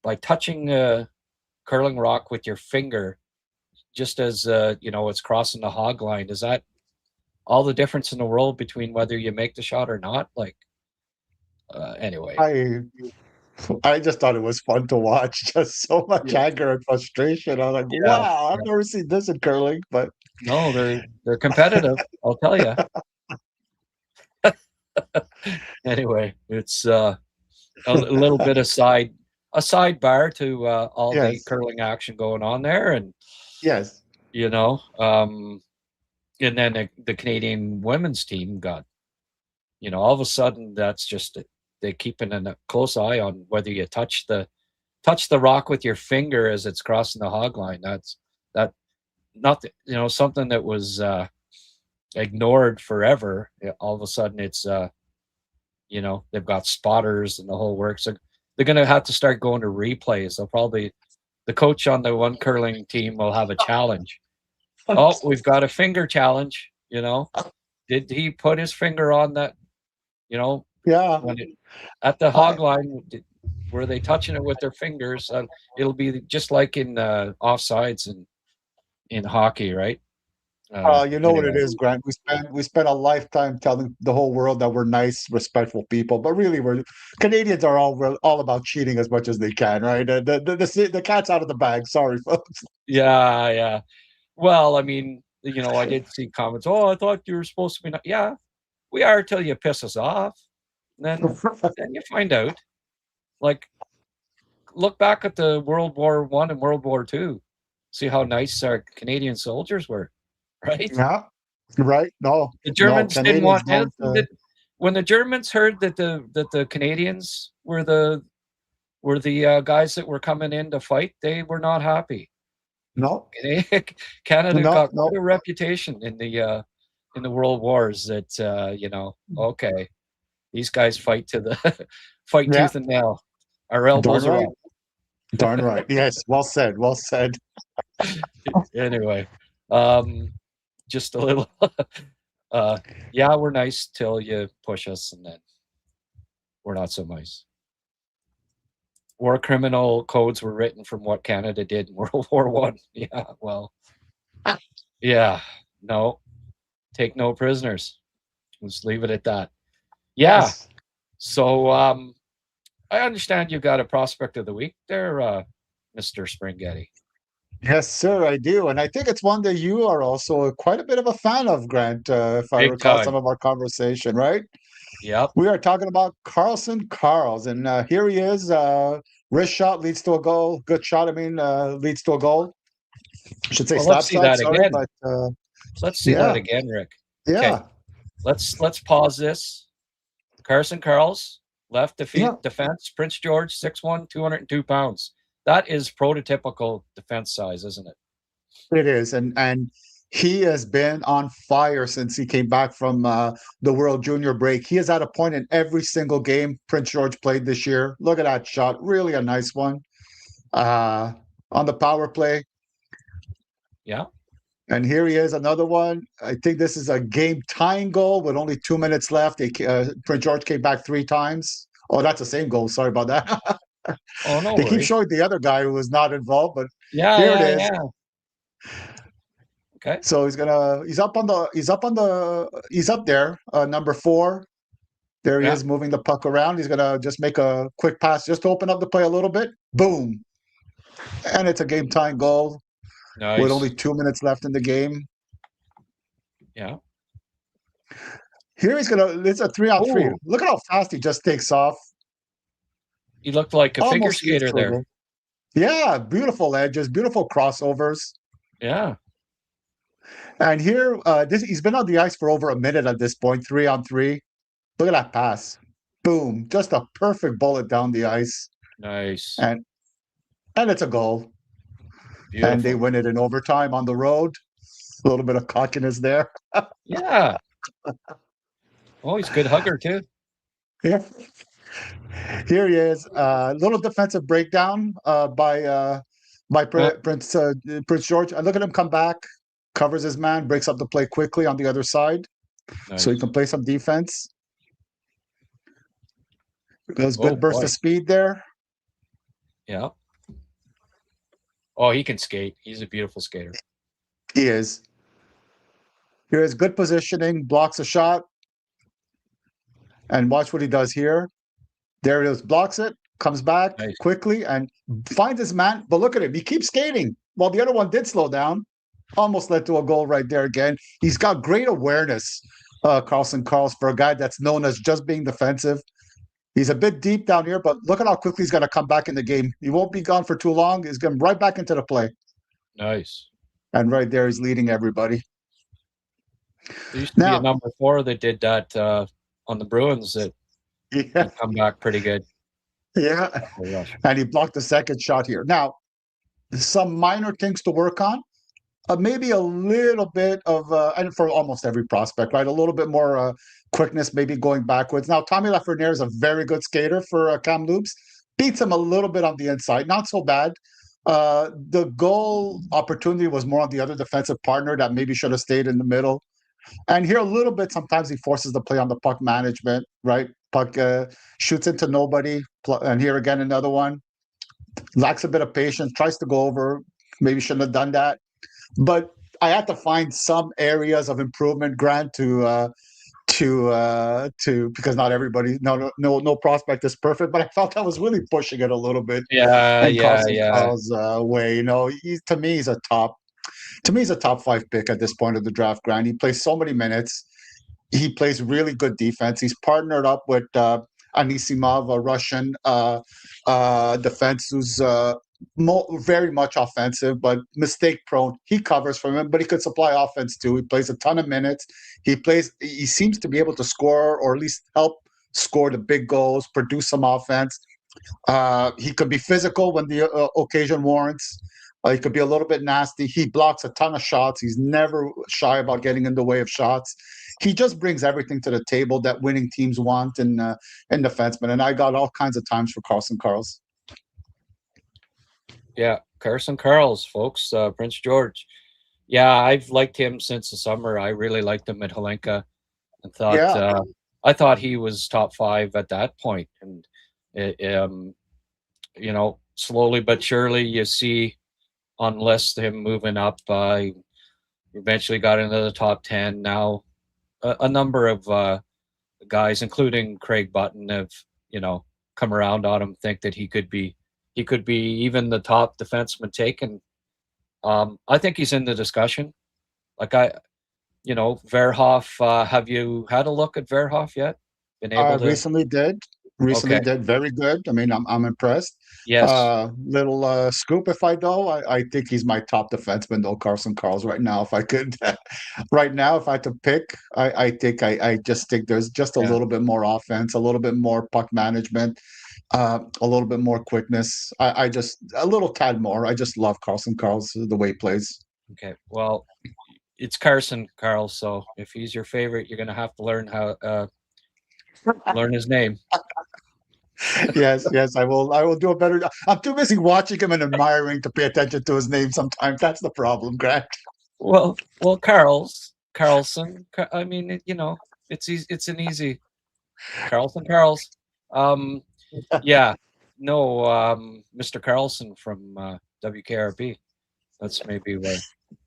By touching a curling rock with your finger, just as it's crossing the hog line. Is that all the difference in the world between whether you make the shot or not? Like, anyway. I just thought it was fun to watch. Just so much anger and frustration. I was like, wow, I've never seen this in curling. But no, they're competitive. I'll tell you. Anyway, it's a little bit of a sidebar to all the curling action going on there, and and then the Canadian women's team got, all of a sudden that's just they're keeping a close eye on whether you touch the rock with your finger as it's crossing the hog line. That's something that was ignored forever. All of a sudden it's they've got spotters and the whole works. So they're going to have to start going to replays. They'll probably, the coach on the one curling team will have a challenge Oh, we've got a finger challenge. Did he put his finger on that? Yeah. At the hog line, were they touching it with their fingers? It'll be just like in offsides in hockey, right? You know what it is, Grant. We spent a lifetime telling the whole world that we're nice, respectful people, but really, Canadians are all about cheating as much as they can, right? The cat's out of the bag. Sorry, folks. Yeah. Well, I mean, I did see comments. Oh, I thought you were supposed to be. Yeah, we are till you piss us off. And then you find out. Like, look back at the World War I and World War II. See how nice our Canadian soldiers were, right? Yeah, right. No, the Germans didn't want don't. When the Germans heard that the Canadians were the guys that were coming in to fight, they were not happy. No, Canada got quite a reputation in the world wars that okay, these guys fight tooth and nail. Our elbows are up. Darn right. Yes, well said. Well said. Anyway, just a little. Yeah, we're nice till you push us, and then we're not so nice. War criminal codes were written from what Canada did in World War One. Yeah, well, yeah, no, take no prisoners. Let's leave it at that. Yeah. Yes. So, I understand you got a prospect of the week there, Mr. Springhetti. Yes, sir, I do. And I think it's one that you are also quite a bit of a fan of, Grant, if I recall some of our conversation, right? Yep. We are talking about Carson Carels. And here he is. Wrist shot leads to a goal. Good shot, leads to a goal. I should say slap shot, sorry. But, let's see that again, Rick. Yeah. Okay. Let's pause this. Carson Carels, left defense, Prince George, 6'1", 202 pounds. That is prototypical defense size, isn't it? It is, and he has been on fire since he came back from the World Junior break. He is at a point in every single game Prince George played this year. Look at that shot, really a nice one. On the power play. Yeah. And here he is, another one. I think this is a game-tying goal with only 2 minutes left. Prince George came back 3 times. Oh, that's the same goal. Sorry about that. Oh, no They worries. keep showing the other guy who was not involved, but here it is. Yeah. Okay. So he's up there, number 4. There he is, moving the puck around. He's gonna just make a quick pass just to open up the play a little bit. Boom. And it's a game-tying goal. Nice. With only 2 minutes left in the game. Yeah. Here it's a 3-on-3. Look at how fast he just takes off. He looked like a figure skater there. Yeah, beautiful edges, beautiful crossovers. Yeah. And here, he's been on the ice for over a minute at this point, 3-on-3. Look at that pass. Boom. Just a perfect bullet down the ice. Nice. And it's a goal. Beautiful. And they win it in overtime on the road. A little bit of cockiness there. Yeah. Oh, he's a good hugger, too. Yeah. Here he is. Little defensive breakdown by Prince George. Look at him come back, covers his man, breaks up the play quickly on the other side. Nice. So he can play some defense. There's good burst of speed there. Yeah. Oh, he can skate. He's a beautiful skater. He is. Here's good positioning, blocks a shot. And watch what he does here. There it is, blocks it, comes back quickly and finds his man. But look at him. He keeps skating while the other one did slow down. Almost led to a goal right there again. He's got great awareness, Carson Carels, for a guy that's known as just being defensive. He's a bit deep down here, but look at how quickly he's going to come back in the game. He won't be gone for too long. He's going right back into the play. Nice. And right there, he's leading everybody. There used to be a number 4 that did that on the Bruins that come back pretty good. Yeah. Oh, and he blocked the second shot here. Now, some minor things to work on. Maybe a little bit of, and for almost every prospect, right? A little bit more quickness, maybe going backwards. Now, Tommy Lafreniere is a very good skater for Kamloops. Beats him a little bit on the inside. Not so bad. The goal opportunity was more on the other defensive partner that maybe should have stayed in the middle. And here a little bit, sometimes he forces the play on the puck management, right? Puck shoots into nobody, and here again another one. Lacks a bit of patience, tries to go over, maybe shouldn't have done that. But I had to find some areas of improvement, Grant, to because not everybody, no prospect is perfect, but I felt I was really pushing it a little bit in Carson Carels' way. To me he's a top 5 pick at this point of the draft. Grant, he plays so many minutes. He plays really good defense. He's partnered up with Anisimov, a Russian defense who's very much offensive, but mistake prone. He covers for him, but he could supply offense too. He plays a ton of minutes. He seems to be able to score, or at least help score the big goals, produce some offense. He could be physical when the occasion warrants. He could be a little bit nasty. He blocks a ton of shots. He's never shy about getting in the way of shots. He just brings everything to the table that winning teams want in defensemen. And I got all kinds of times for Carson Carels. Yeah, Carson Carels, folks, Prince George. Yeah, I've liked him since the summer. I really liked him at Helenka, and thought I thought he was top 5 at that point. And slowly but surely, you see on lists him moving up. Eventually got into the top 10. Now, a number of guys, including Craig Button, have come around on him, think that he could be even the top defenseman taken. I think he's in the discussion. Verhoff. Have you had a look at Verhoff yet? Recently did. Did very good. I mean, I'm impressed. Yes. Little scoop, if I know, I think he's my top defenseman, though, Carson Carels. Right now, if I could, if I had to pick, I just think there's just a little bit more offense, a little bit more puck management, a little bit more quickness. I just a little tad more. I just love Carson Carels, the way he plays. Okay, well, it's Carson Carels, so if he's your favorite, you're going to have to learn learn his name. yes, I will do a better job. I'm too busy watching him and admiring to pay attention to his name sometimes. That's the problem, Grant. Well, Carlson. I mean, it's easy, it's an easy Carlson Carels. Mr. Carlson from WKRP. That's maybe why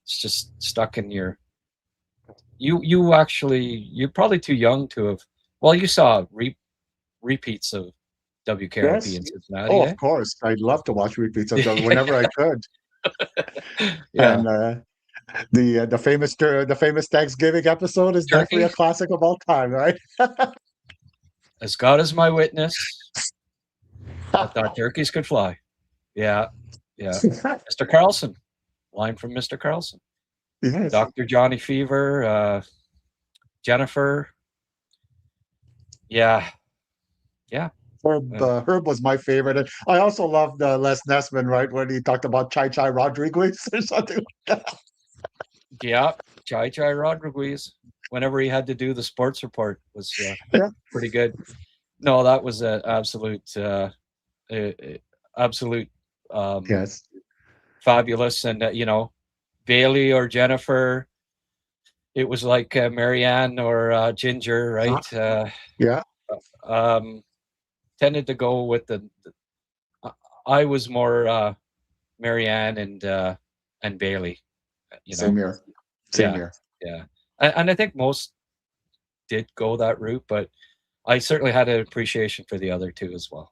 it's just stuck in your. You're probably too young to have. Well, you saw repeats of WKRP in Cincinnati. Oh, of course. I'd love to watch repeats of them whenever I could. Yeah. And the famous Thanksgiving episode is definitely a classic of all time, right? As God is my witness, I thought turkeys could fly. Yeah. Mr. Carlson. Line from Mr. Carlson. Yes. Dr. Johnny Fever, Jennifer. Yeah. Herb was my favorite. And I also loved Les Nessman, right, when he talked about Chai Rodriguez or something like that. Yeah, Chai Rodriguez. Whenever he had to do the sports report was pretty good. No, that was an absolute fabulous. And Bailey or Jennifer, it was like Marianne or Ginger, right? Tended to go with I was more Marianne and Bailey. Same here. Yeah. And I think most did go that route, but I certainly had an appreciation for the other two as well.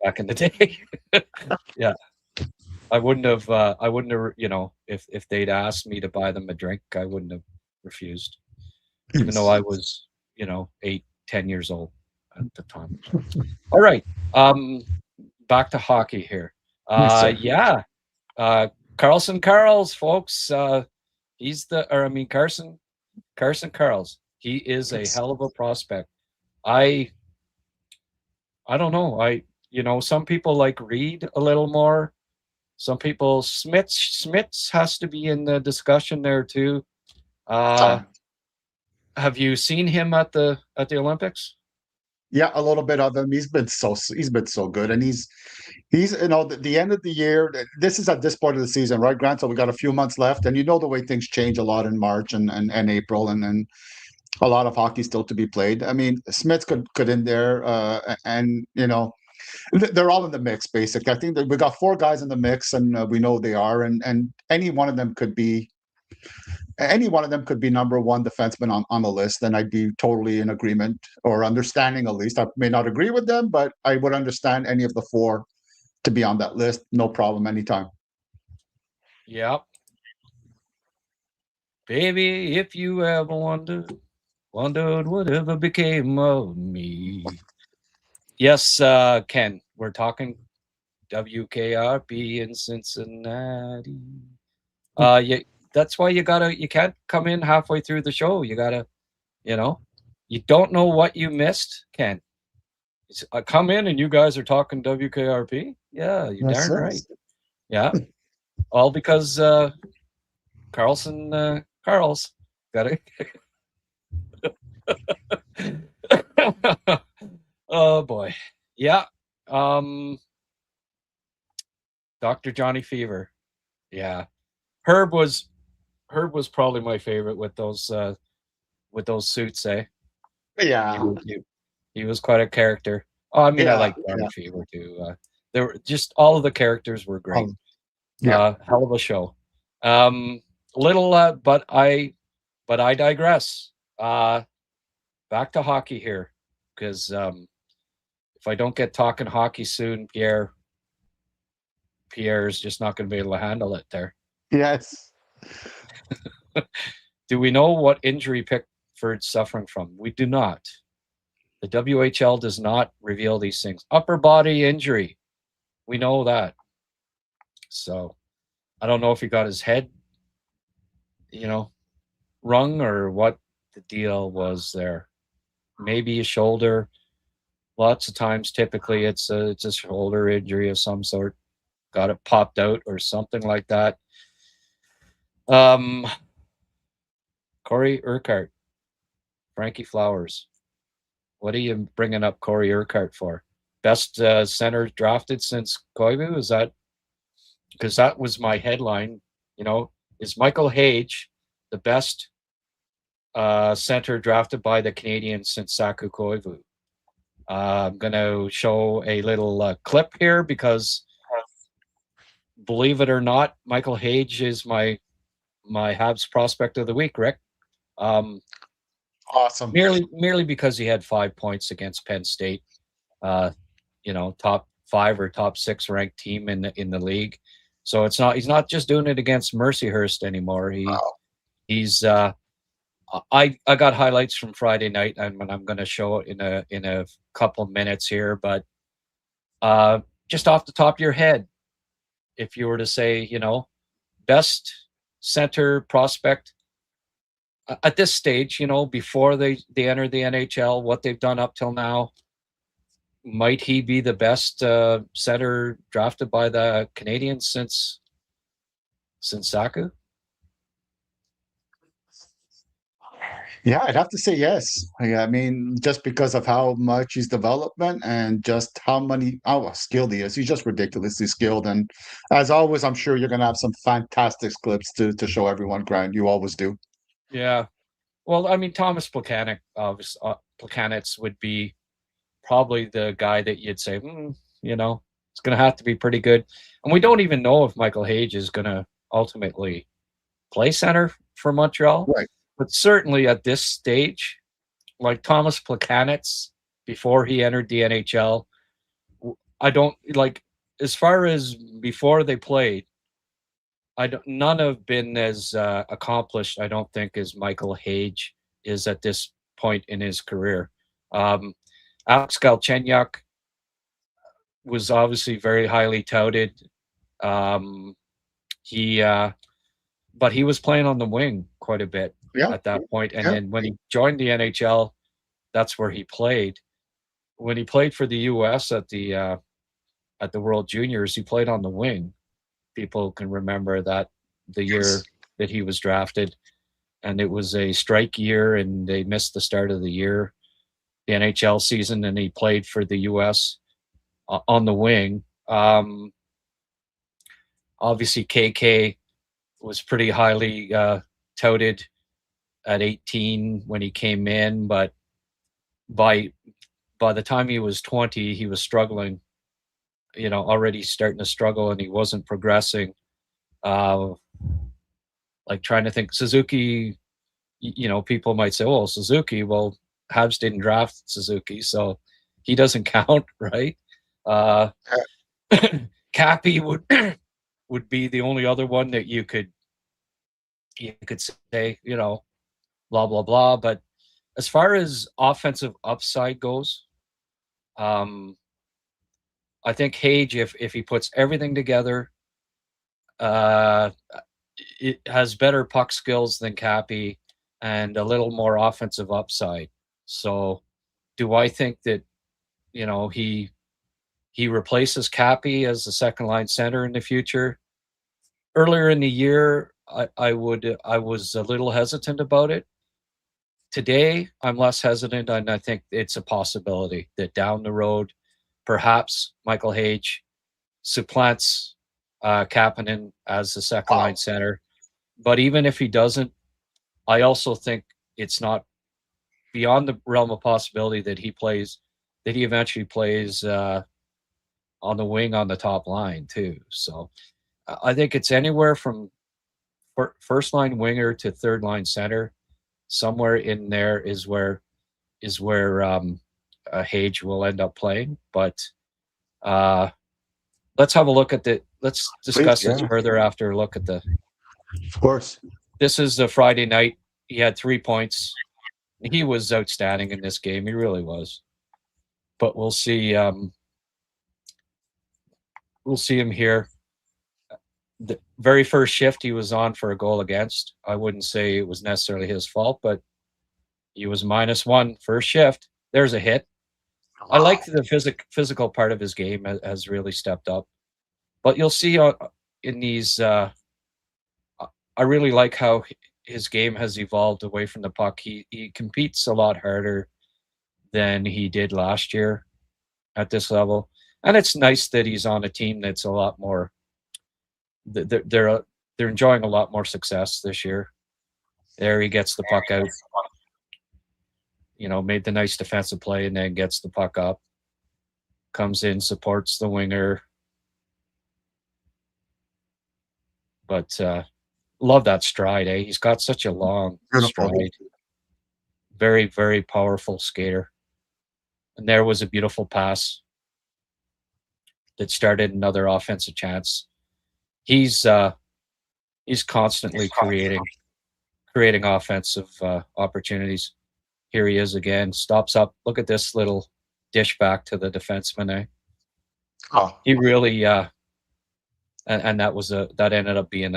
Back in the day. Yeah. I wouldn't have, if they'd asked me to buy them a drink, I wouldn't have refused, even though I was, 8, 10 years old at the time. All right. Back to hockey here. Carson Carels, folks. Carson Carels. He is a hell of a prospect. I don't know. Some people like Reed a little more. Some people, Smits has to be in the discussion there too. Have you seen him at the Olympics? Yeah, a little bit of him. He's been so good, and he's the end of the year. This is at this point of the season, right, Grant? So we got a few months left, and the way things change a lot in March and April, and then a lot of hockey still to be played. I mean, Smith could in there, and they're all in the mix. Basically, I think that we got 4 guys in the mix, and we know they are, and any one of them could be number one defenseman on the list, and I'd be totally in agreement or understanding. At least I may not agree with them, but I would understand any of the 4 to be on that list. No problem, anytime. Yep. Baby, if you ever wondered whatever became of me. Yes, Ken, we're talking WKRP in Cincinnati. That's why you can't come in halfway through the show. You gotta, you don't know what you missed, Ken. I come in and you guys are talking WKRP. Yeah, you're darn right. Yeah, all because Carson Carels got it. Oh boy, yeah. Dr. Johnny Fever. Yeah, Herb was probably my favorite with those suits, eh? Yeah, he was quite a character. Oh, I mean, I like Johnny Fever too. There were just all of the characters were great. Hell of a show. But I digress. Back to hockey here, because if I don't get talking hockey soon, Pierre is just not going to be able to handle it there. Yes. Do we know what injury Pickford's suffering from? We do not. The WHL does not reveal these things. Upper body injury. We know that. So I don't know if he got his head, rung or what the deal was there. Maybe a shoulder. Lots of times, typically, it's a shoulder injury of some sort. Got it popped out or something like that. Corey Urquhart, Frankie Flowers. What are you bringing up Corey Urquhart for? Best center drafted since Koivu? Is that because that was my headline? Is Michael Hage the best center drafted by the Canadiens since Saku Koivu? I'm going to show a little clip here because, believe it or not, Michael Hage is my Habs prospect of the week, Rick. Awesome. Merely because he had 5 points against Penn State, top 5 or top 6 ranked team in the league. So he's not just doing it against Mercyhurst anymore. He's I got highlights from Friday night, and I'm going to show it in a couple minutes here. But just off the top of your head, if you were to say, best center prospect at this stage, before they enter the NHL, what they've done up till now, might he be the best center drafted by the Canadiens since Saku? Yeah, I'd have to say yes. I mean, just because of how much he's development and just how skilled he is. He's just ridiculously skilled. And as always, I'm sure you're going to have some fantastic clips to show everyone, Grant. You always do. Yeah. Well, I mean, Thomas Plekanec, Plekanec would be probably the guy that you'd say, it's going to have to be pretty good. And we don't even know if Michael Hage is going to ultimately play center for Montreal. Right. But certainly at this stage, like Thomas Plekanec, before he entered the NHL, I don't as far as before they played, none have been as accomplished, I don't think, as Michael Hage is at this point in his career. Alex Galchenyuk was obviously very highly touted. But he was playing on the wing quite a bit at that point. And then when he joined the NHL, that's where he played. When he played for the U.S. at the World Juniors, he played on the wing. People can remember that the year that he was drafted, and it was a strike year, and they missed the start of the year. the NHL season, and he played for the U.S. On the wing. Obviously, KK was pretty highly touted at 18 when he came in, but by the time he was 20, he was struggling. Already starting to struggle, and he wasn't progressing. Like trying to think, Suzuki. People might say, "Oh, Suzuki." Well, Habs didn't draft Suzuki, so he doesn't count, right? Cappy would be the only other one that you could say, blah blah blah. But as far as offensive upside goes, I think Hage, if he puts everything together, it has better puck skills than Cappy and a little more offensive upside. So, do I think that he replaces Cappy as the second line center in the future? Earlier in the year, I was a little hesitant about it. Today, I'm less hesitant, and I think it's a possibility that down the road, perhaps Michael Hage supplants Kapanen as the second line center. But even if he doesn't, I also think it's not beyond the realm of possibility that he eventually plays on the wing on the top line too. So I think it's anywhere from first line winger to third line center. Somewhere in there is where Hage will end up playing. But let's have a look at let's discuss this further after a look at the. Of course. This is a Friday night. He had 3 points. He was outstanding in this game. He really was. But we'll see. We'll see him here. The very first shift he was on for a goal against. I wouldn't say it was necessarily his fault, but he was -1 first shift. There's a hit. I like the physical part of his game has really stepped up. But you'll see in these. I really like how his game has evolved away from the puck. He competes a lot harder than he did last year at this level, and it's nice that he's on a team that's a lot more. They're enjoying a lot more success this year. There he gets the puck out. Made the nice defensive play and then gets the puck up. Comes in, supports the winger. But love that stride, eh? He's got such a long stride. Very, very powerful skater. And there was a beautiful pass that started another offensive chance. He's constantly creating offensive opportunities. Here he is again. Stops up. Look at this little dish back to the defenseman. Eh? Oh, he really and that ended up being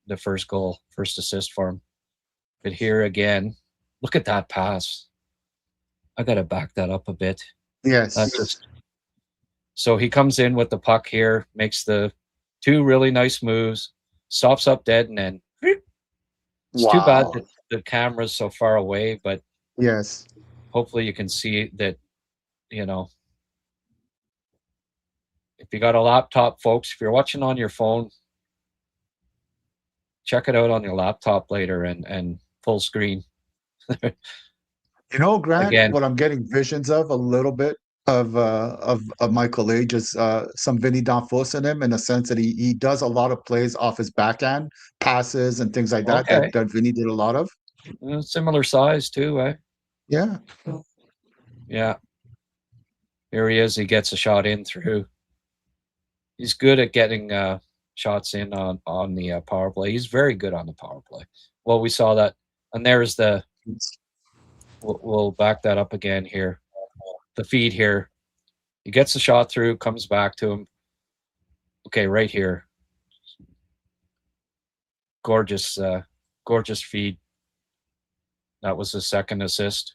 the first goal, first assist for him. But here again, look at that pass. I got to back that up a bit. Yes. So he comes in with the puck here, makes the 2 really nice moves, stops up dead, and then it's too bad that the camera's so far away, but yes, hopefully you can see that, if you got a laptop, folks, if you're watching on your phone, check it out on your laptop later and full screen. Grant, Again, what I'm getting visions of a little bit of Michael Hage is some Vinny Danfos in him, in a sense that he does a lot of plays off his backhand passes and things like that, okay. that Vinny did a lot of. Similar size too, eh? Yeah. Yeah. Here he is. He gets a shot in through. He's good at getting shots in on the power play. He's very good on the power play. Well, we saw that. And there's the we'll back that up again here. The feed here. He gets the shot through, comes back to him. Okay, right here. Gorgeous feed. That was his second assist.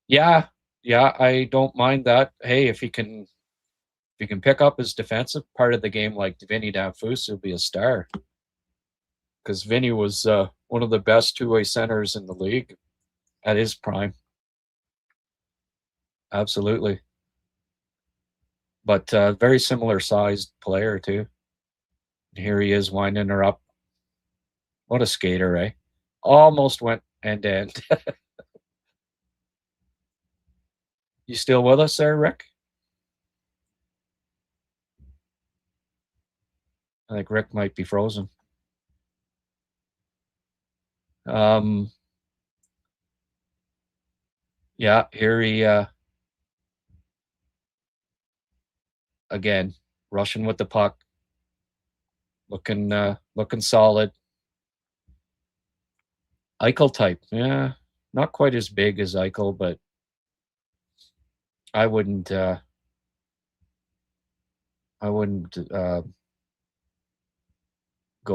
Yeah, I don't mind that. Hey, if he can pick up his defensive part of the game like Vinny Danfus, he'll be a star. Because Vinny was one of the best two-way centers in the league at his prime. absolutely. But very similar sized player too. Here he is winding her up. What a skater, eh? Almost went end to end. You still with us there, Rick? I think Rick might be frozen. Yeah, here he again, rushing with the puck. Looking solid. Eichel type. Yeah, not quite as big as Eichel, but I wouldn't go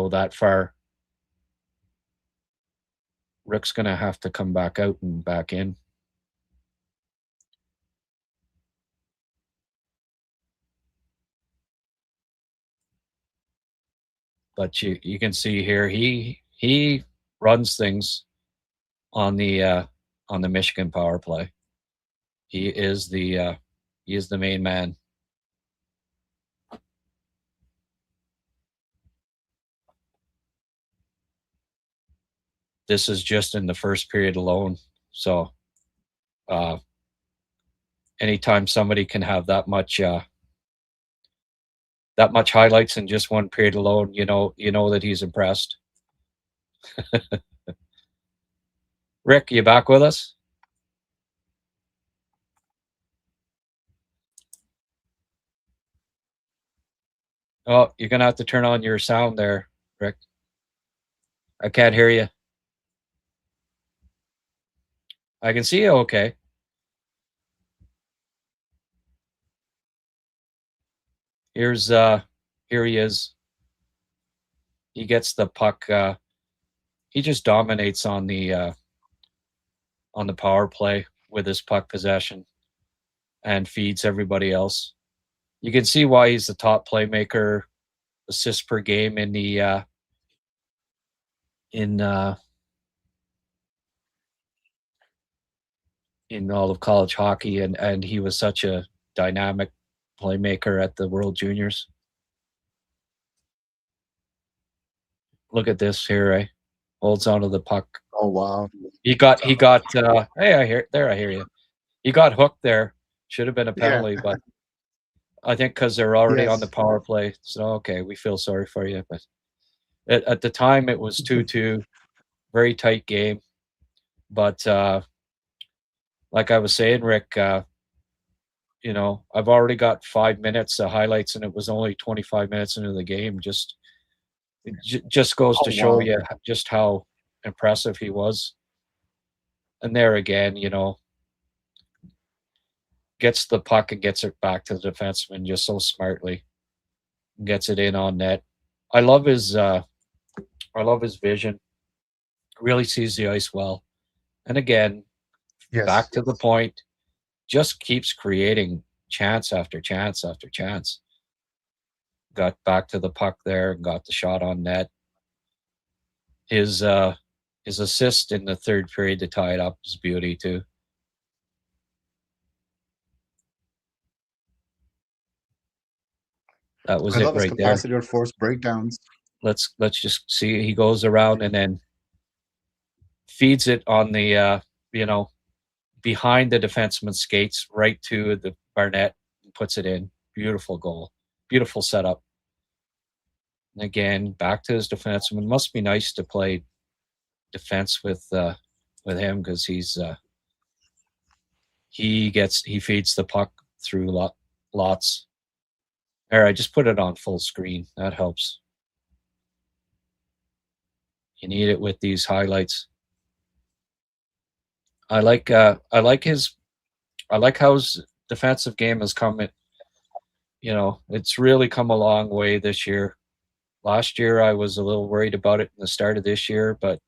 that far. Rick's going to have to come back out and back in. But you can see here he runs things on the Michigan power play. He is the main man. This is just in the first period alone. So anytime somebody can have that much highlights in just one period alone, you know that he's impressed. Rick, you back with us? Oh, you're gonna have to turn on your sound there, Rick. I can't hear you. I can see you okay. Here he is. He gets the puck. He just dominates on the power play with his puck possession and feeds everybody else. You can see why he's the top playmaker, assists per game in the in all of college hockey, and he was such a dynamic playmaker at the World Juniors. Look at this here, eh? Holds onto the puck. Oh wow. He got hey, I hear you. He got hooked there. Should have been a penalty, but I think because they're already on the power play. So okay, we feel sorry for you. But at the time it was 2-2, very tight game. But like I was saying, Rick, I've already got 5 minutes of highlights, and it was only 25 minutes into the game. It just goes to show you just how impressive he was. And there again, gets the puck and gets it back to the defenseman just so smartly. Gets it in on net. I love his vision. Really sees the ice well. And again, back to the point, just keeps creating chance after chance after chance. Got back to the puck there and got the shot on net. His assist in the third period to tie it up is beauty too. That was it right there. Capacity to force breakdowns. Let's just see. He goes around and then feeds it on the behind the defenseman's skates right to the Barnett and puts it in. Beautiful goal. Beautiful setup. And again, back to his defenseman. Must be nice to play defense with him because he feeds the puck through lots. There, I just put it on full screen. That helps. You need it with these highlights. I like how his defensive game has come. It's really come a long way this year. Last year, I was a little worried about it in the start of this year, but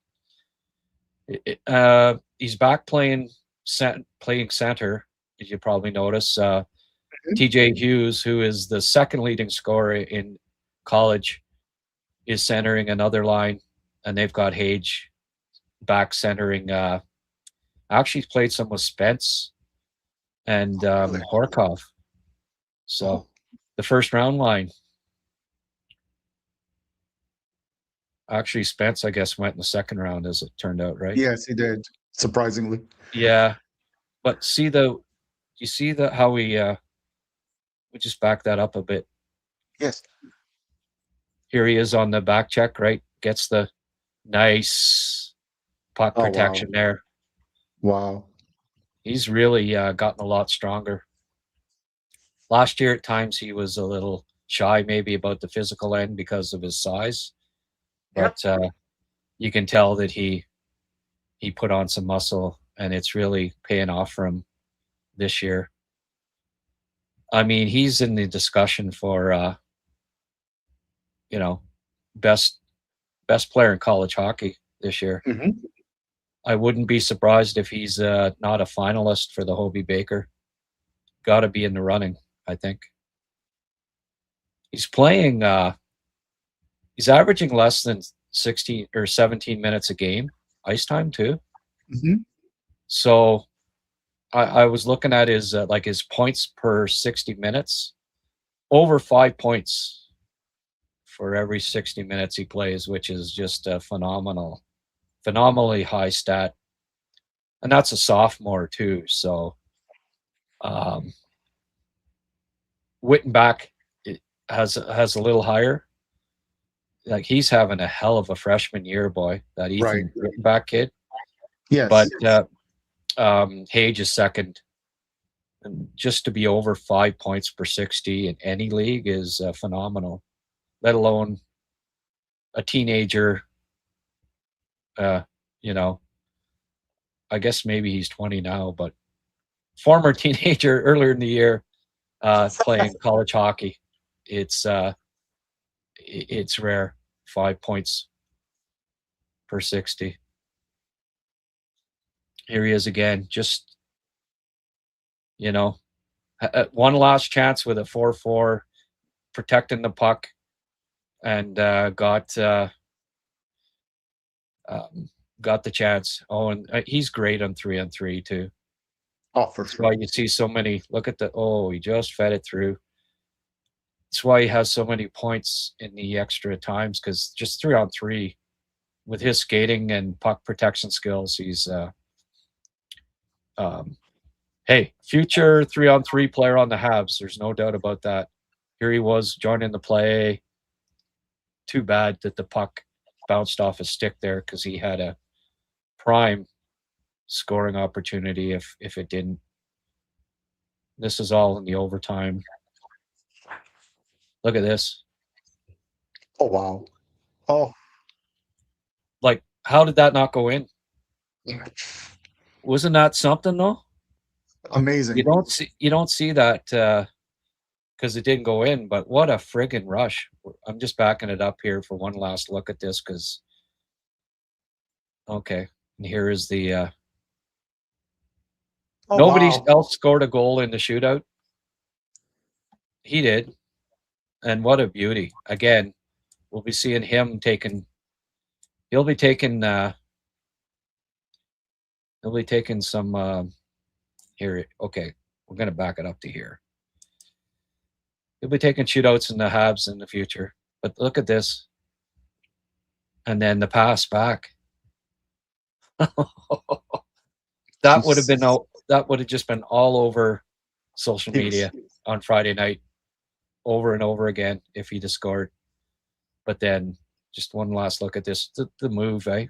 he's back playing center. As you probably notice, TJ Hughes, who is the second leading scorer in college, is centering another line, and they've got Hage back centering. Actually played some with Spence and Horkov. So the first round line. Actually, Spence, I guess, went in the second round, as it turned out, right? Yes, he did. Surprisingly. Yeah, but you see how we just back that up a bit. Yes. Here he is on the back check, right? Gets the nice puck protection there. Wow. He's really gotten a lot stronger. Last year, at times, he was a little shy, maybe about the physical end because of his size. But you can tell that he put on some muscle, and it's really paying off for him this year. I mean, he's in the discussion for best player in college hockey this year. Mm-hmm. I wouldn't be surprised if he's not a finalist for the Hobey Baker. Got to be in the running, I think. He's playing. He's averaging less than 16 or 17 minutes a game, ice time too. Mm-hmm. So I was looking at his his points per 60 minutes, over 5 points for every 60 minutes he plays, which is just a phenomenally high stat. And that's a sophomore too. So Wittenbach has a little higher. Like, he's having a hell of a freshman year, boy, that Ethan Wittenbach kid. Yes. But Hage is second. And just to be over 5 points per 60 in any league is phenomenal, let alone a teenager. I guess maybe he's 20 now, but former teenager earlier in the year playing college hockey. It's rare. 5 points per 60. Here he is again. Just, one last chance with a 4-4, protecting the puck, and got the chance. Oh, and he's great on 3-on-3 too. Oh, for That's sure. why you see so many. Look at he just fed it through. That's why he has so many points in the extra times, because just 3-on-3 with his skating and puck protection skills, he's future 3-on-3 player on the Habs. There's no doubt about that. Here he was joining the play. Too bad that the puck bounced off his stick there, because he had a prime scoring opportunity if it didn't. This is all in the overtime. Look at this. Oh, wow. Oh. Like, how did that not go in? Wasn't that something, though? Amazing. You don't see that because it didn't go in, but what a friggin' rush. I'm just backing it up here for one last look at this, because and here is the nobody else scored a goal in the shootout. He did. And what a beauty. Again, we'll be seeing him he'll be taking some here. Okay, we're going to back it up to here. He'll be taking shootouts in the Habs in the future. But look at this. And then the pass back. That would have just been all over social media on Friday night, over and over again, if he'd have scored. But then just one last look at this, the move, eh?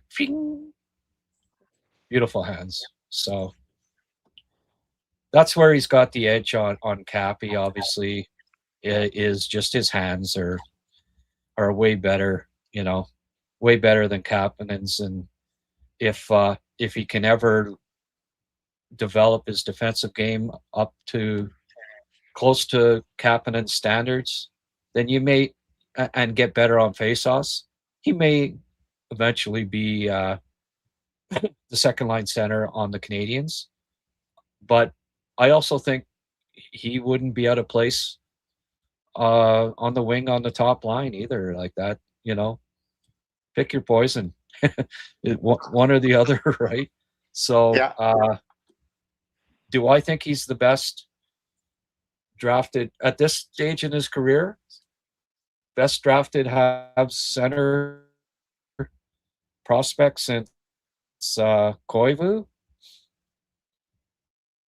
Beautiful hands. So that's where he's got the edge on Cappy, obviously. It is just his hands are way better, way better than Kapanen's. And if he can ever develop his defensive game up to close to Kapanen's standards, then you may and get better on faceoffs, he may eventually be the second line center on the Canadiens. But I also think he wouldn't be out of place on the wing on the top line either, like that. Pick your poison. One or the other, right? So do I think he's the best drafted at this stage in his career? Best drafted Habs center prospect since Koivu?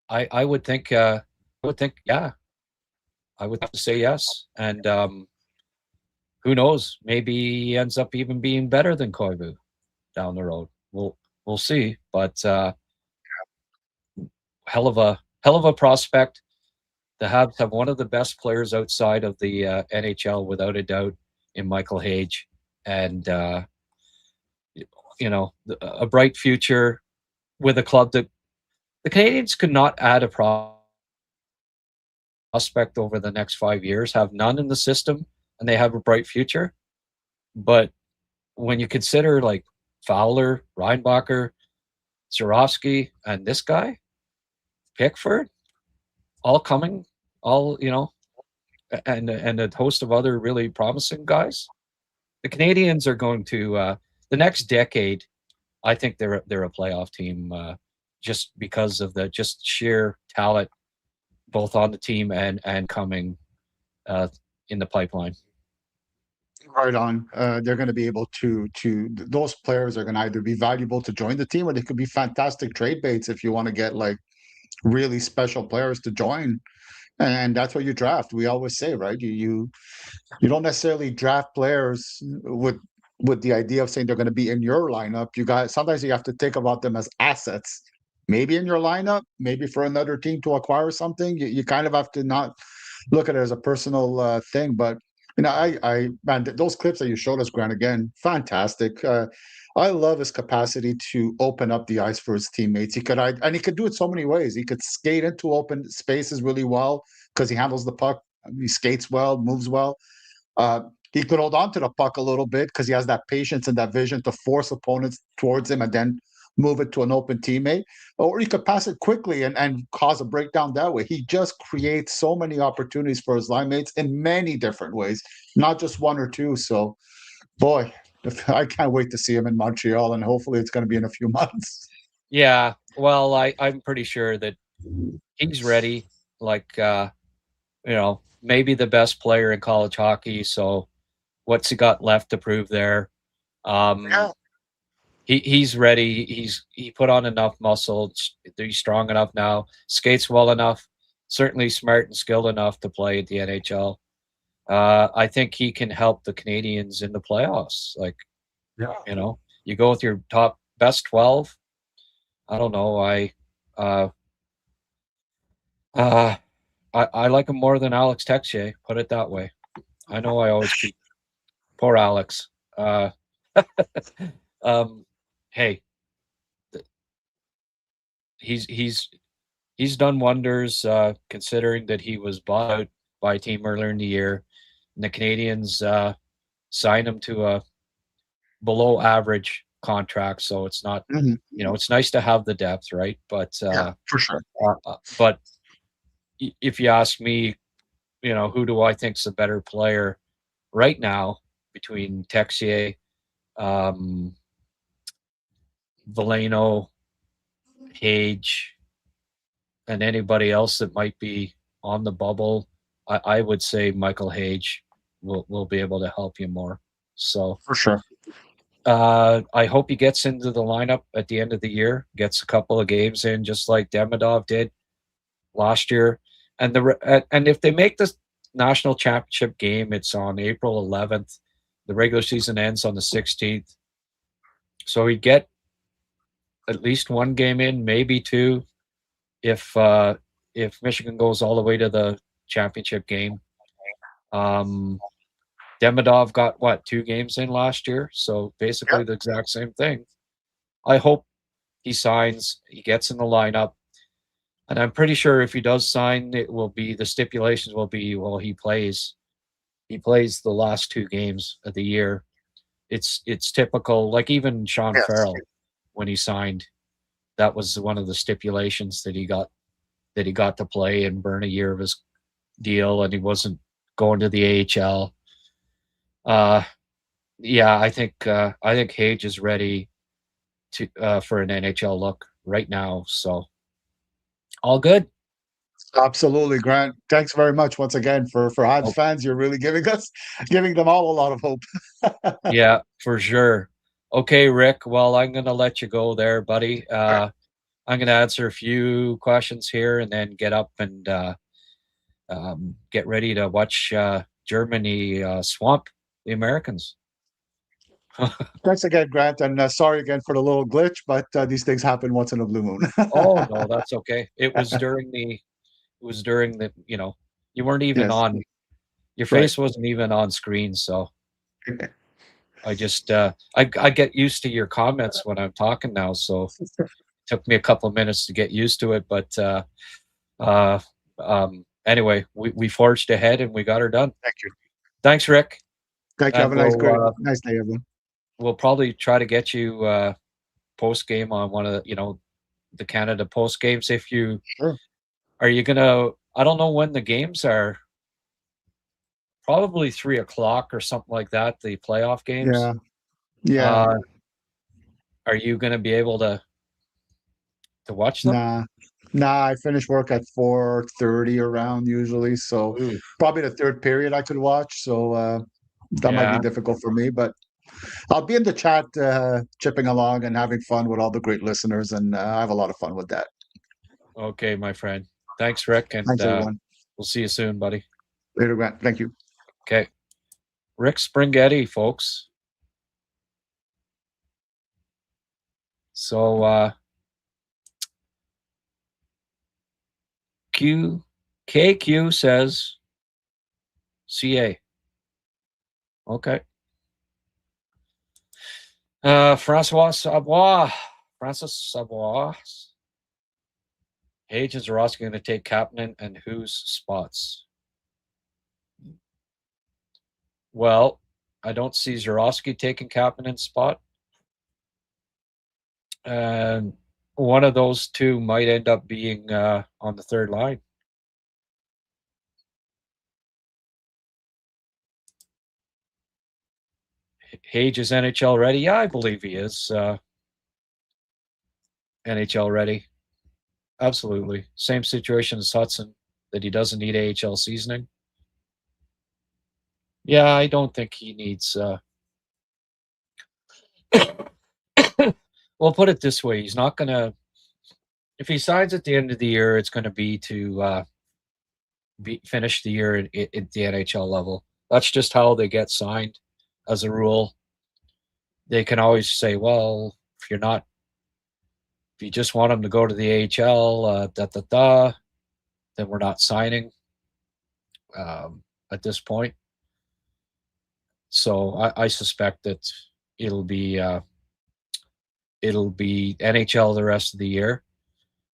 I would think yeah. I would have to say yes. And who knows? Maybe he ends up even being better than Koivu down the road. We'll see. But hell of a prospect. The Habs have one of the best players outside of the NHL, without a doubt, in Michael Hage, and a bright future with a club that the Canadiens could not add a prospect over the next 5 years, have none in the system, and they have a bright future. But when you consider like Fowler, Reinbacher, Zurovsky, and this guy, Pickford, all coming, and a host of other really promising guys, the Canadiens are going to the next decade. I think they're a playoff team just because of the just sheer talent, both on the team and coming in the pipeline. Right on. They're going to be able to those players are going to either be valuable to join the team, or they could be fantastic trade baits if you want to get like really special players to join. And that's what you draft. We always say, right? You don't necessarily draft players with the idea of saying they're going to be in your lineup. Sometimes you have to think about them as assets. Maybe in your lineup, maybe for another team to acquire something. You kind of have to not look at it as a personal thing. But man, those clips that you showed us, Grant, again, fantastic. I love his capacity to open up the ice for his teammates. He could do it so many ways. He could skate into open spaces really well because he handles the puck. He skates well, moves well. He could hold on to the puck a little bit because he has that patience and that vision to force opponents towards him and then move it to an open teammate. Or he could pass it quickly and cause a breakdown that way. He just creates so many opportunities for his line mates in many different ways, not just one or two. So, boy, I can't wait to see him in Montreal, and hopefully it's going to be in a few months. Yeah, well, I'm pretty sure that he's ready. Like, maybe the best player in college hockey. So, what's he got left to prove there? Yeah. He's ready. He put on enough muscle. He's strong enough now. Skates well enough. Certainly smart and skilled enough to play at the NHL. I think he can help the Canadiens in the playoffs. Like, you go with your top best 12. I don't know. I like him more than Alex Texier. Put it that way. I know I always keep poor Alex. Hey, he's done wonders considering that he was bought out by a team earlier in the year, and the Canadiens signed him to a below average contract. So it's not, it's nice to have the depth, right? But for sure. But if you ask me, who do I think's a better player right now between Texier, Veleno, Hage, and anybody else that might be on the bubble, I would say Michael Hage will be able to help you more. So for sure. I hope he gets into the lineup at the end of the year, gets a couple of games in, just like Demidov did last year. And if they make the national championship game, it's on April 11th. The regular season ends on the 16th. So we get at least one game in, maybe two, if Michigan goes all the way to the championship game. Demidov got 2 games in last year, so basically the exact same thing. I hope he signs, he gets in the lineup, and I'm pretty sure if he does sign, the stipulations will be, well, he plays the last 2 games of the year. It's typical, like even Sean Farrell, when he signed, that was one of the stipulations that he got to play and burn a year of his deal, and he wasn't going to the AHL. I think Hage is ready to for an NHL look right now. So All good. Absolutely, Grant. Thanks very much once again for Habs fans. You're really giving them all a lot of hope. Yeah, for sure. Okay, Rick. Well, I'm going to let you go there, buddy. I'm going to answer a few questions here and then get up and get ready to watch Germany swamp the Americans. Thanks again, Grant, and sorry again for the little glitch, but these things happen once in a blue moon. Oh no, that's okay. It was during the you weren't even Yes. on. Your face wasn't even on screen, so I just I get used to your comments when I'm talking now, so it took me a couple of minutes to get used to it, but anyway, we forged ahead and we got her done. Thank you. Thanks, Rick. Thank you. Have a nice day, everyone. We'll probably try to get you post game on one of the Canada post games if you. Sure. Are you gonna? I don't know when the games are. Probably 3:00 or something like that. The playoff games. Yeah. Are you gonna be able to watch them? Nah. I finish work at 4:30 around usually, so probably the third period I could watch. So that might be difficult for me, but I'll be in the chat, chipping along and having fun with all the great listeners, and I have a lot of fun with that. Okay, my friend. Thanks, Rick, and thanks, everyone. We'll see you soon, buddy. Later, Grant. Thank you. Okay. Rick Springhetti, folks. So KQ says CA. Okay. Francis Savoie. Hage and Zoroski going to take Kapanen and whose spots? Well, I don't see Zoroski taking Kapanen's spot. And one of those two might end up being on the third line. Hage is NHL ready? Yeah, I believe he is. NHL ready. Absolutely. Same situation as Hudson, that he doesn't need AHL seasoning. Yeah, I don't think he needs... Well, put it this way. He's not going to... If he signs at the end of the year, it's going to be to finish the year at the NHL level. That's just how they get signed as a rule. They can always say, well, if you just want him to go to the AHL, then we're not signing at this point. So I suspect that it'll be NHL the rest of the year.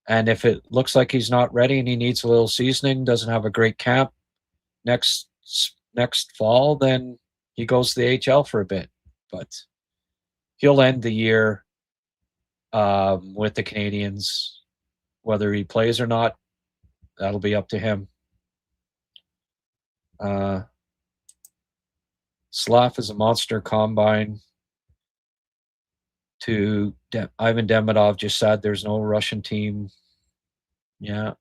And if it looks like he's not ready and he needs a little seasoning, doesn't have a great camp next fall, then he goes to the AHL for a bit. But he'll end the year with the Canadiens. Whether he plays or not, that'll be up to him. Slaf is a monster combine. To Ivan Demidov, just sad there's no Russian team. Yeah.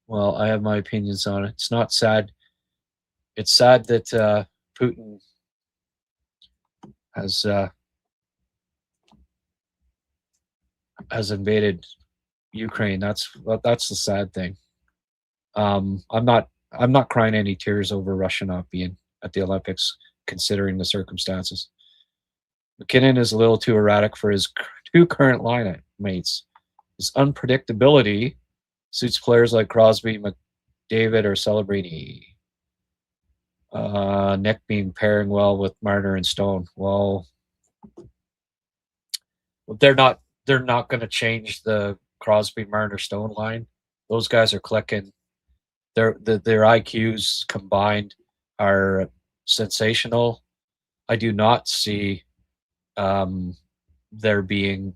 Well, I have my opinions on it. It's not sad. It's sad that Putin has invaded Ukraine. That's the sad thing. I'm not crying any tears over Russia not being at the Olympics, considering the circumstances. McKinnon is a little too erratic for his two current line mates. His unpredictability suits players like Crosby, McDavid, or Celebrini. Nick being pairing well with Marner and Stone. Well, they're not going to change the Crosby, Marner, Stone line. Those guys are clicking. Their IQs combined are sensational. I do not see there being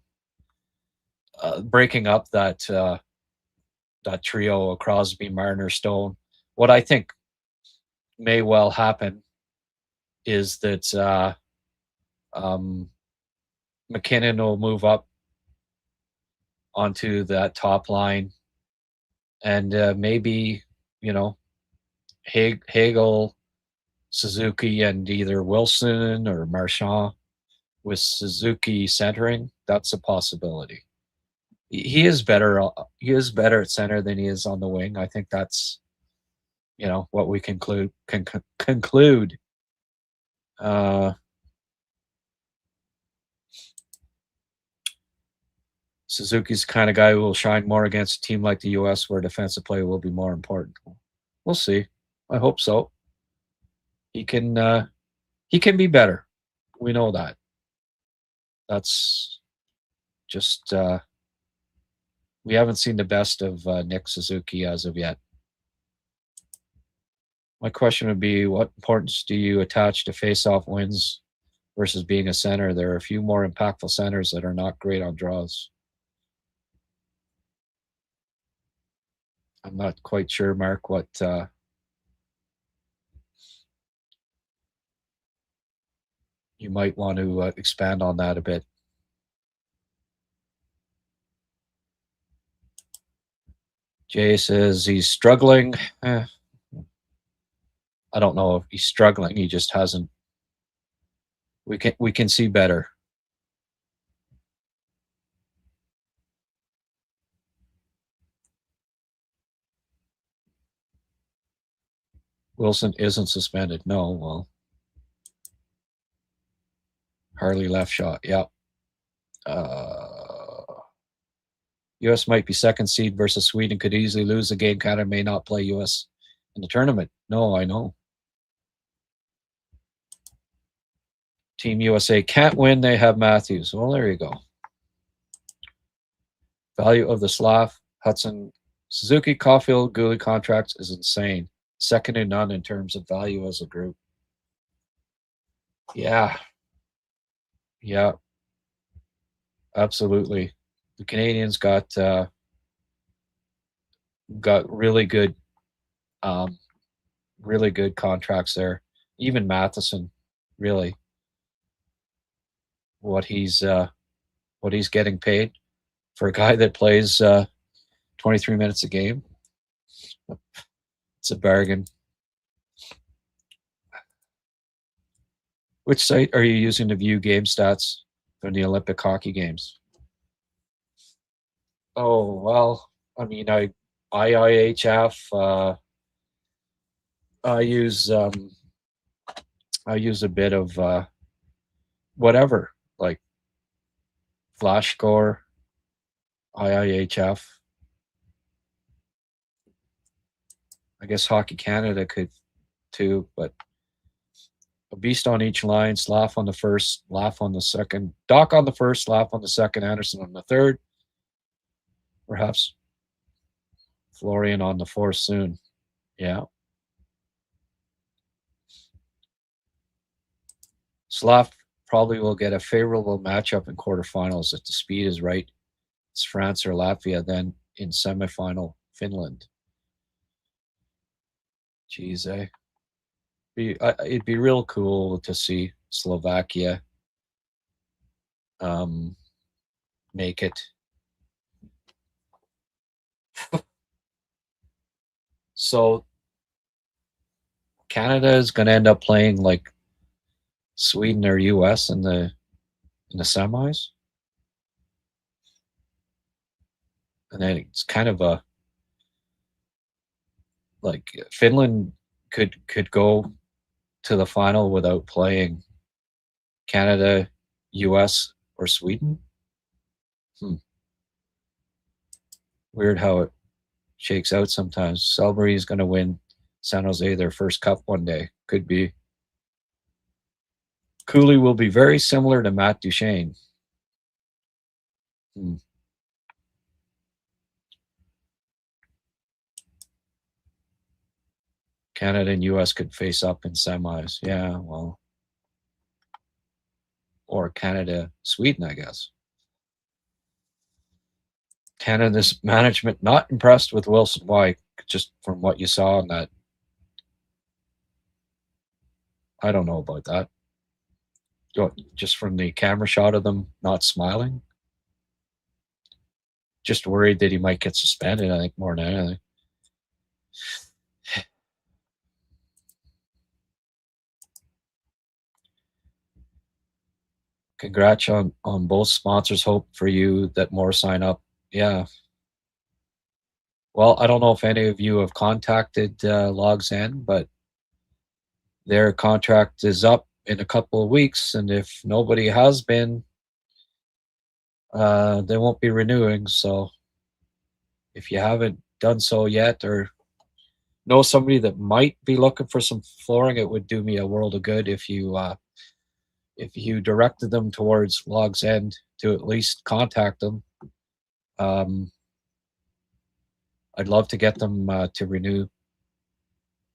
breaking up that trio of Crosby, Marner, Stone. What I think may well happen is that McKinnon will move up onto that top line, and maybe, Hagel, Suzuki, and either Wilson or Marchand with Suzuki centering. That's a possibility. He is better. He is better at center than he is on the wing. I think that's, what we conclude. Suzuki's the kind of guy who will shine more against a team like the U.S. where defensive play will be more important. We'll see. I hope so. He can be better. We know that. That's just we haven't seen the best of Nick Suzuki as of yet. My question would be, what importance do you attach to face-off wins versus being a center? There are a few more impactful centers that are not great on draws. I'm not quite sure, Mark, what you might want to expand on that a bit. Jay says he's struggling. I don't know if he's struggling. He just hasn't. We can see better. Wilson isn't suspended. No, well, Harley left shot. Yep. U.S. might be second seed versus Sweden. Could easily lose the game. Canada may not play U.S. in the tournament. No, I know. Team USA can't win. They have Matthews. Well, there you go. Value of the Slaf, Hudson, Suzuki, Caulfield, Gooley contracts is insane. Second to none in terms of value as a group. Yeah. Yeah. Absolutely. The Canadians got really good contracts there. Even Matheson, really. What he's getting paid for a guy that plays 23 minutes a game. It's a bargain. Which site are you using to view game stats from the Olympic hockey games? Oh, well, I mean, IIHF, I use a bit of whatever, like Flash Score, IIHF. I guess Hockey Canada could too, but a beast on each line, Slaf on the first, Slaf on the second, Doc on the first, Slaf on the second, Anderson on the third. Perhaps Florian on the fourth soon. Yeah. Slaf probably will get a favorable matchup in quarterfinals if the speed is right. It's France or Latvia, then in semifinal, Finland. Geez, it'd be real cool to see Slovakia make it. So Canada is going to end up playing like Sweden or US in the semis, and then it's kind of a like Finland could go to the final without playing Canada, US, or Sweden. Weird how it shakes out sometimes. Sudbury is going to win San Jose their first cup one day. Could be. Cooley will be very similar to Matt Duchene. Canada and US could face up in semis. Yeah, well. Or Canada, Sweden, I guess. Canada's management not impressed with Wilson. Why? Just from what you saw on that. I don't know about that. Just from the camera shot of them not smiling. just worried that he might get suspended, I think, more than anything. Congrats on both sponsors. Hope for you that more sign up. Yeah. Well, I don't know if any of you have contacted Logs End, but their contract is up in a couple of weeks, and if nobody has been, they won't be renewing. So if you haven't done so yet, or know somebody that might be looking for some flooring, it would do me a world of good if you directed them towards Logs End to at least contact them. I'd love to get them to renew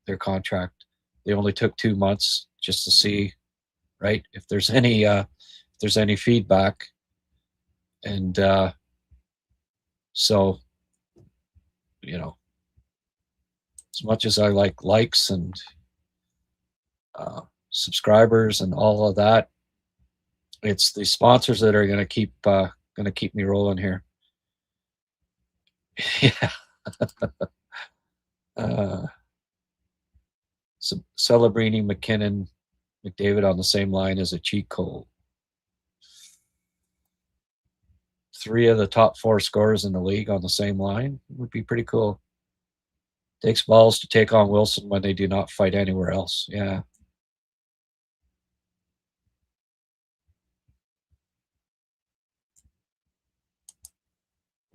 their contract. They only took 2 months just to see, right, if there's any feedback. And so, you know, as much as I like likes and subscribers and all of that, it's the sponsors that are going to keep me rolling here. Yeah. Celebrini, McKinnon, McDavid on the same line is a cheat code. 3 of the top 4 scorers in the league on the same line would be pretty cool. Takes balls to take on Wilson when they do not fight anywhere else. Yeah.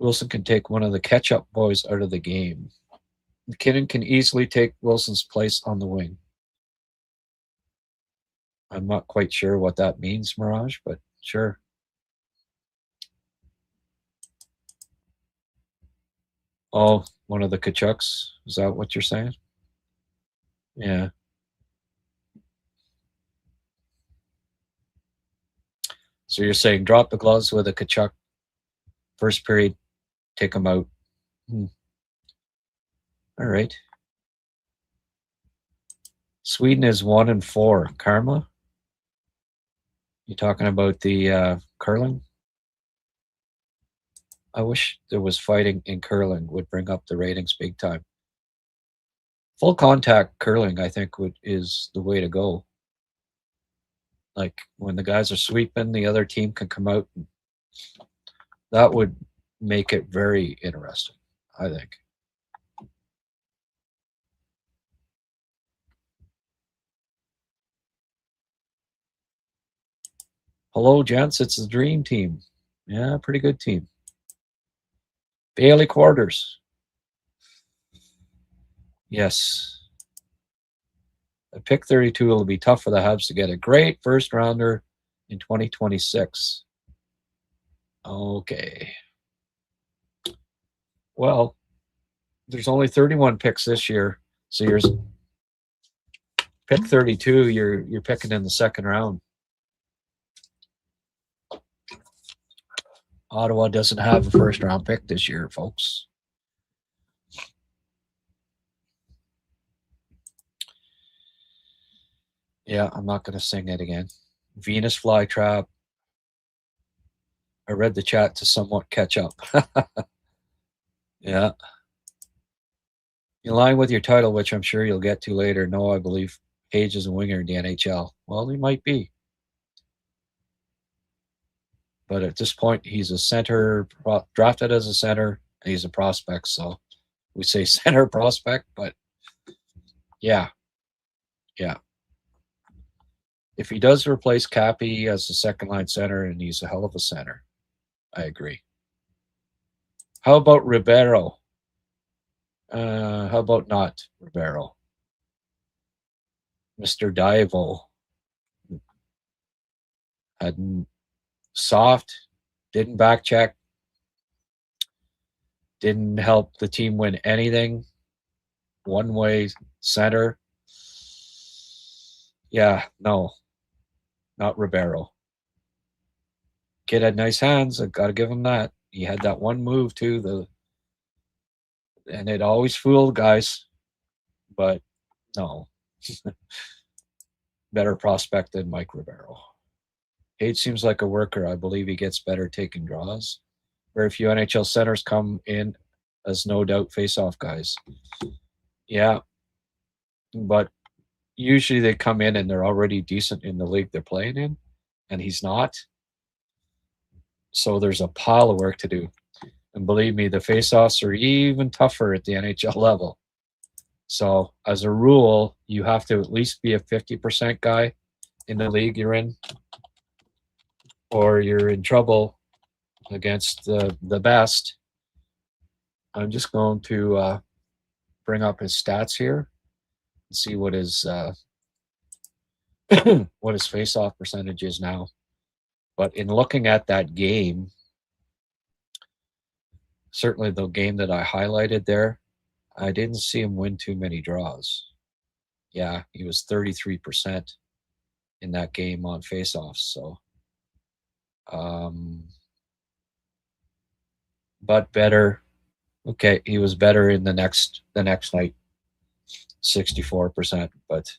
Wilson can take one of the catch-up boys out of the game. McKinnon can easily take Wilson's place on the wing. I'm not quite sure what that means, Mirage, but sure. Oh, one of the Kachucks? Is that what you're saying? Yeah. So you're saying drop the gloves with a Kachuk, first period, take them out. All right. Sweden is 1-4. Karma? You talking about the curling? I wish there was fighting in curling. Would bring up the ratings big time. Full contact curling, I think, is the way to go. Like when the guys are sweeping, the other team can come out. And that would make it very interesting, I think. Hello, gents. It's the dream team. Yeah, pretty good team. Bailey Quarters. Yes. At pick 32 will be tough for the Habs to get a great first rounder in 2026. Okay. Well, there's only 31 picks this year, so you're pick 32. You're picking in the second round. Ottawa doesn't have a first round pick this year, folks. Yeah, I'm not going to sing it again. Venus flytrap. I read the chat to somewhat catch up. Yeah. In line with your title, which I'm sure you'll get to later, no, I believe Hage is a winger in the NHL. Well, he might be. But at this point, he's a center, drafted as a center, and he's a prospect. So we say center prospect, but yeah. Yeah. If he does replace Cappy as the second-line center, and he's a hell of a center, I agree. How about Ribeiro? How about not Ribeiro? Mr. Divo had soft, didn't back check, didn't help the team win anything. One-way center. Yeah, no, not Ribeiro. Kid had nice hands. I got to give him that. He had that one move too. And it always fooled guys, but no. Better prospect than Mike Ribeiro. Hage seems like a worker. I believe he gets better taking draws. Very few NHL centers come in as no doubt face-off guys. Yeah, but usually they come in and they're already decent in the league they're playing in, and he's not. So there's a pile of work to do. And believe me, the face-offs are even tougher at the NHL level. So as a rule, you have to at least be a 50% guy in the league you're in, or you're in trouble against the best. I'm just going to bring up his stats here and see what his what his face-off percentage is now. But in looking at that game, certainly the game that I highlighted there, I didn't see him win too many draws. Yeah, he was 33% in that game on face-offs. So, but better. Okay, he was better in the next night, 64%. But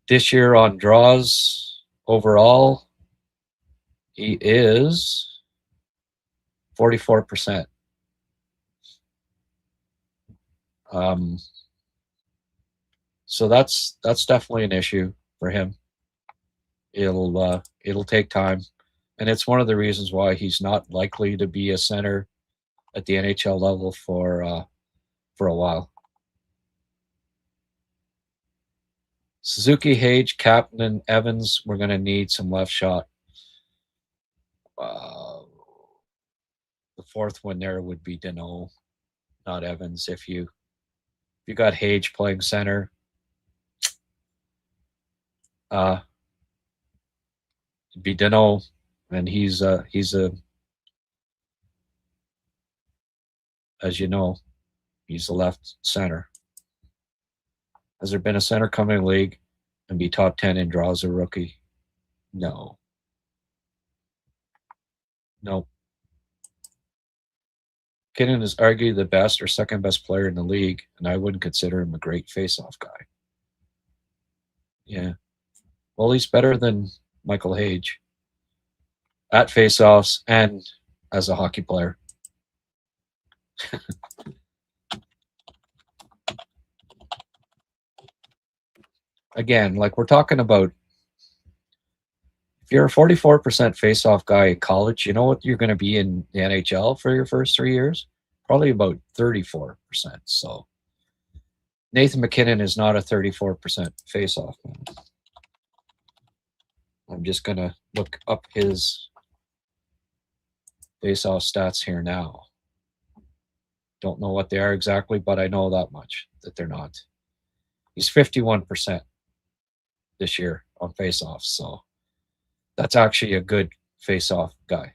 this year on draws overall, he is 44%. So that's definitely an issue for him. It'll take time, and it's one of the reasons why he's not likely to be a center at the NHL level for a while. Suzuki, Hage, Captain, and Evans, we're going to need some left shot. The fourth one there would be Deneau, not Evans. If you got Hage playing center, it'd be Deneau, and he's a as you know, he's the left center. Has there been a center come in the league and be top 10 in draws a rookie? No. Nope. McKinnon is arguably the best or second best player in the league, and I wouldn't consider him a great face-off guy. Yeah. Well, he's better than Michael Hage at face-offs and as a hockey player. Again, like we're talking about, if you're a 44% face-off guy in college, you know what you're going to be in the NHL for your first 3 years? Probably about 34%. So Nathan McKinnon is not a 34% face-off man. I'm just going to look up his face-off stats here now. Don't know what they are exactly, but I know that much, that they're not. He's 51% this year on face-offs, so that's actually a good face-off guy.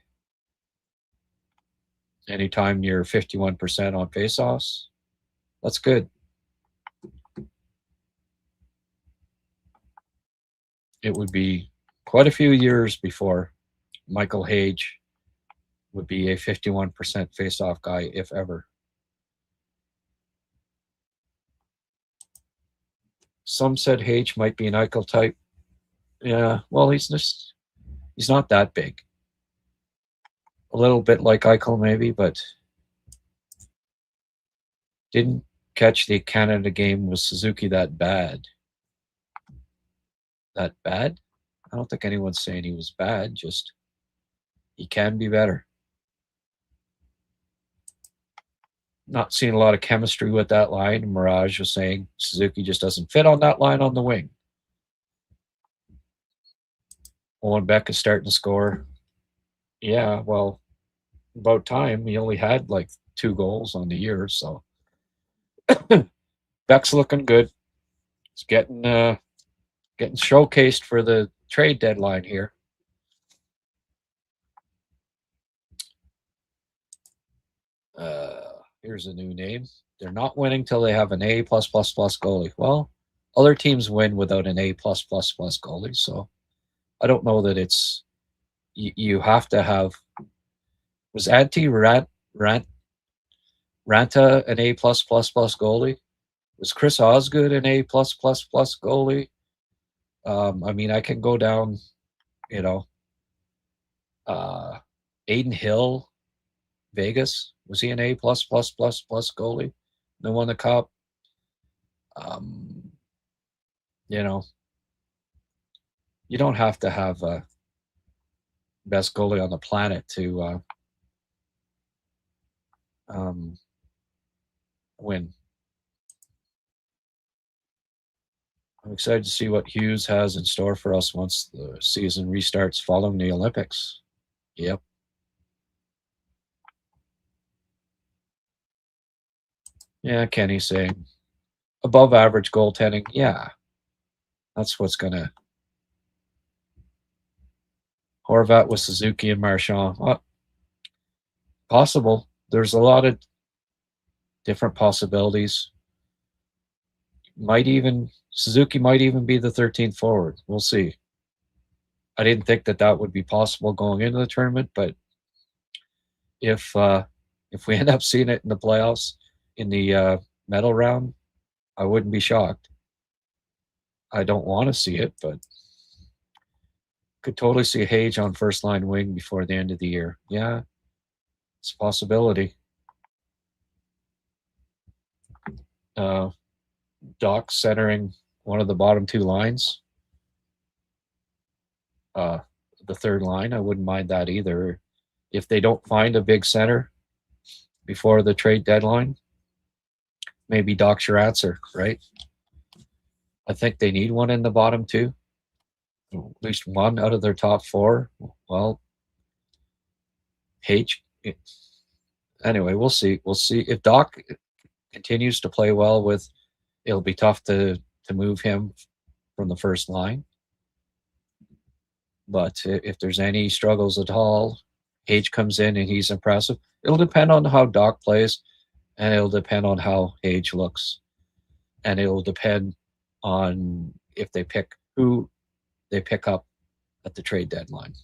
Anytime you're 51% on face-offs, that's good. It would be quite a few years before Michael Hage would be a 51% face-off guy, if ever. Some said Hage might be an Eichel type. Yeah, well, he's not that big. A little bit like Eichel, maybe, but didn't catch the Canada game with Suzuki that bad. That bad? I don't think anyone's saying he was bad, just he can be better. Not seeing a lot of chemistry with that line. Mirage was saying Suzuki just doesn't fit on that line on the wing. Owen Beck is starting to score. Yeah, well, about time. He only had like 2 goals on the year, so Beck's looking good. He's getting showcased for the trade deadline here. Here's a new name. They're not winning till they have an A+++ goalie. Well, other teams win without an A++ goalie, so I don't know that it's you have to have. Was Antti Ranta an A++ goalie? Was Chris Osgood an A++ goalie? I mean, I can go down, Aiden Hill, Vegas. Was he an A plus goalie? They won the cup. You know, you don't have to have a best goalie on the planet to win. I'm excited to see what Hughes has in store for us once the season restarts following the Olympics. Yep. Yeah, Kenny's saying above average goaltending. Yeah, that's what's going to. Horvat with Suzuki and Marchand. Possible. There's a lot of different possibilities. Suzuki might even be the 13th forward. We'll see. I didn't think that would be possible going into the tournament, but if we end up seeing it in the playoffs in the medal round, I wouldn't be shocked. I don't want to see it, but could totally see Hage on first line wing before the end of the year. Yeah, it's a possibility. Doc centering one of the bottom two lines. The third line, I wouldn't mind that either. If they don't find a big center before the trade deadline, maybe Doc's your answer, right? I think they need one in the bottom two, at least one out of their top four. Well, Hage. Anyway, we'll see. We'll see if Doc continues to play well. It'll be tough to move him from the first line. But if there's any struggles at all, Hage comes in and he's impressive. It'll depend on how Doc plays, and it'll depend on how Hage looks, and it'll depend on if they pick who they pick up at the trade deadline.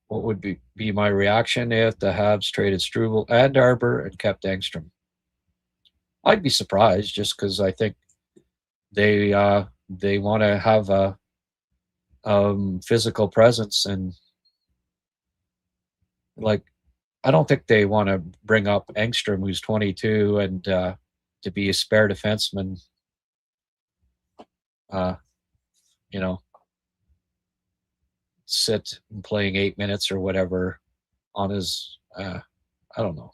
What would be my reaction if the Habs traded Struble and Arbor and kept Engstrom? I'd be surprised, just because I think they want to have a physical presence, and like I don't think they want to bring up Engstrom, who's 22, and to be a spare defenseman. Sit and playing 8 minutes or whatever on his. I don't know.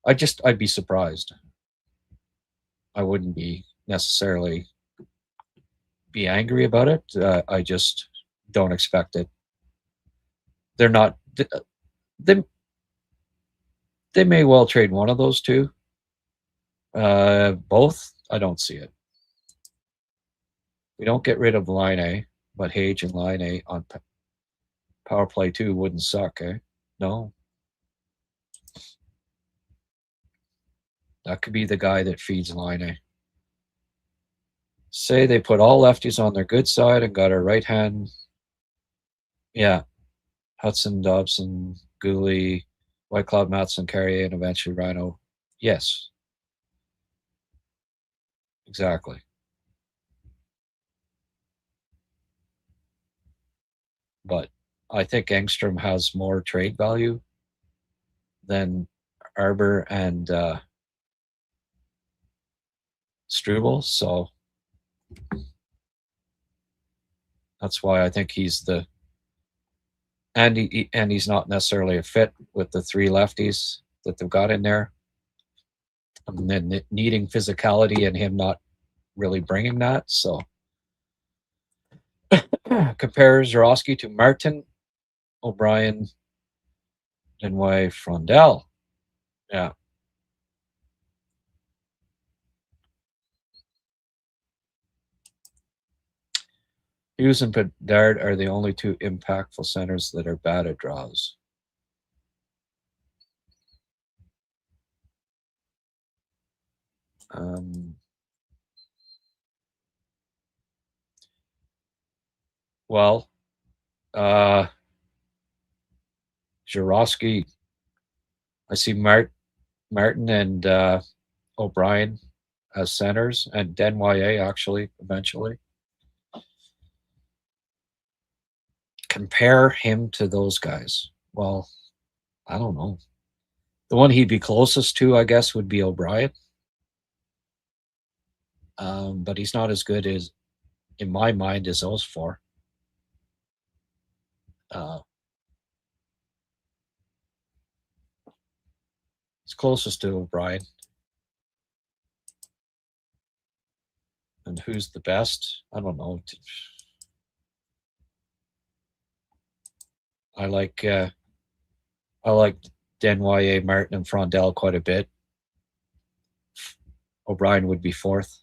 I'd be surprised. I wouldn't be necessarily be angry about it. I just don't expect it. They're not. They may well trade one of those two. Both, I don't see it. We don't get rid of line A, but Hage and line A on power play 2 wouldn't suck, eh? No. That could be the guy that feeds line A. Say they put all lefties on their good side and got a right hand. Yeah. Hudson, Dobson, Gooley, White Cloud, Matson, Carrier, and eventually Rhino. Yes. Exactly. But I think Engstrom has more trade value than Arbor and Struble, so that's why I think he's the and he's not necessarily a fit with the three lefties that they've got in there, and then needing physicality and him not really bringing that. So compare Zorowski to Martin, O'Brien, and why Frondell. Yeah. Hughes and Bedard are the only two impactful centers that are bad at draws. Well, Zorowski, I see Martin and O'Brien as centers, and Denye actually eventually. Compare him to those guys. Well, I don't know. The one he'd be closest to, I guess, would be O'Brien. But he's not as good as, in my mind, as those four. It's closest to O'Brien. And who's the best? I don't know. I like Denye, Martin, and Frondell quite a bit. O'Brien would be fourth.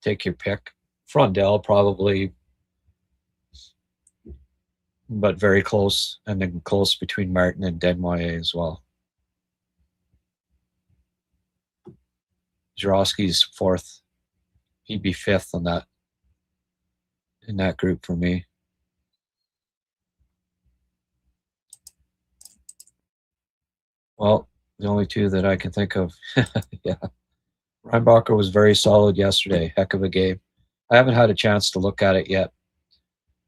Take your pick. Frondell probably, but very close, and then close between Martin and Denye as well. Jarowski's fourth. He'd be fifth on that, in that group for me. Well, the only two that I can think of. Yeah. Reinbacher was very solid yesterday. Heck of a game. I haven't had a chance to look at it yet.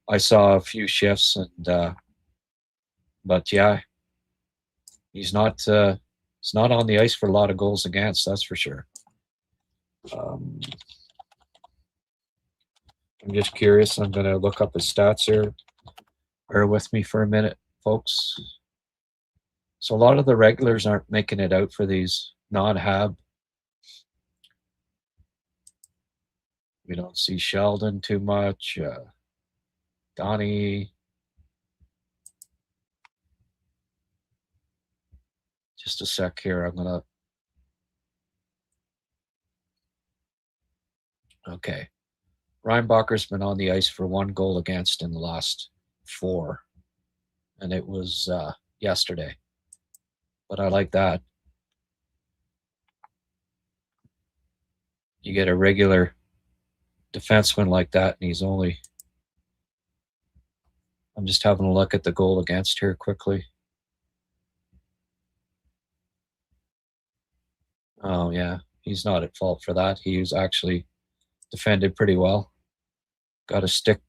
I saw a few shifts, and but yeah, he's not on the ice for a lot of goals against. That's for sure. I'm just curious. I'm going to look up his stats here. Bear with me for a minute, folks. So a lot of the regulars aren't making it out for these non-Hab. We don't see Sheldon too much. Donnie. Just a sec here. I'm going to. Okay. Reinbacher's been on the ice for 1 goal against in the last 4. And it was yesterday. But I like that. You get a regular defenseman like that, and he's only. I'm just having a look at the goal against here quickly. Oh, yeah. He's not at fault for that. He was actually defended pretty well. Got a stick.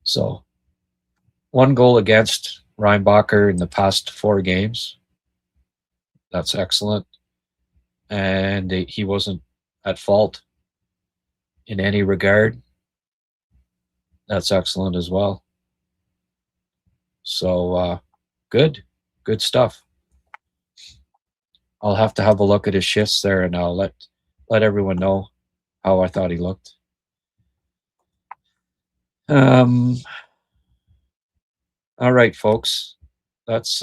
So, 1 goal against Reinbacher in the past 4 games. That's excellent. And he wasn't at fault in any regard. That's excellent as well. So, good stuff. I'll have to have a look at his shifts there, and I'll let everyone know how I thought he looked. All right, folks. That's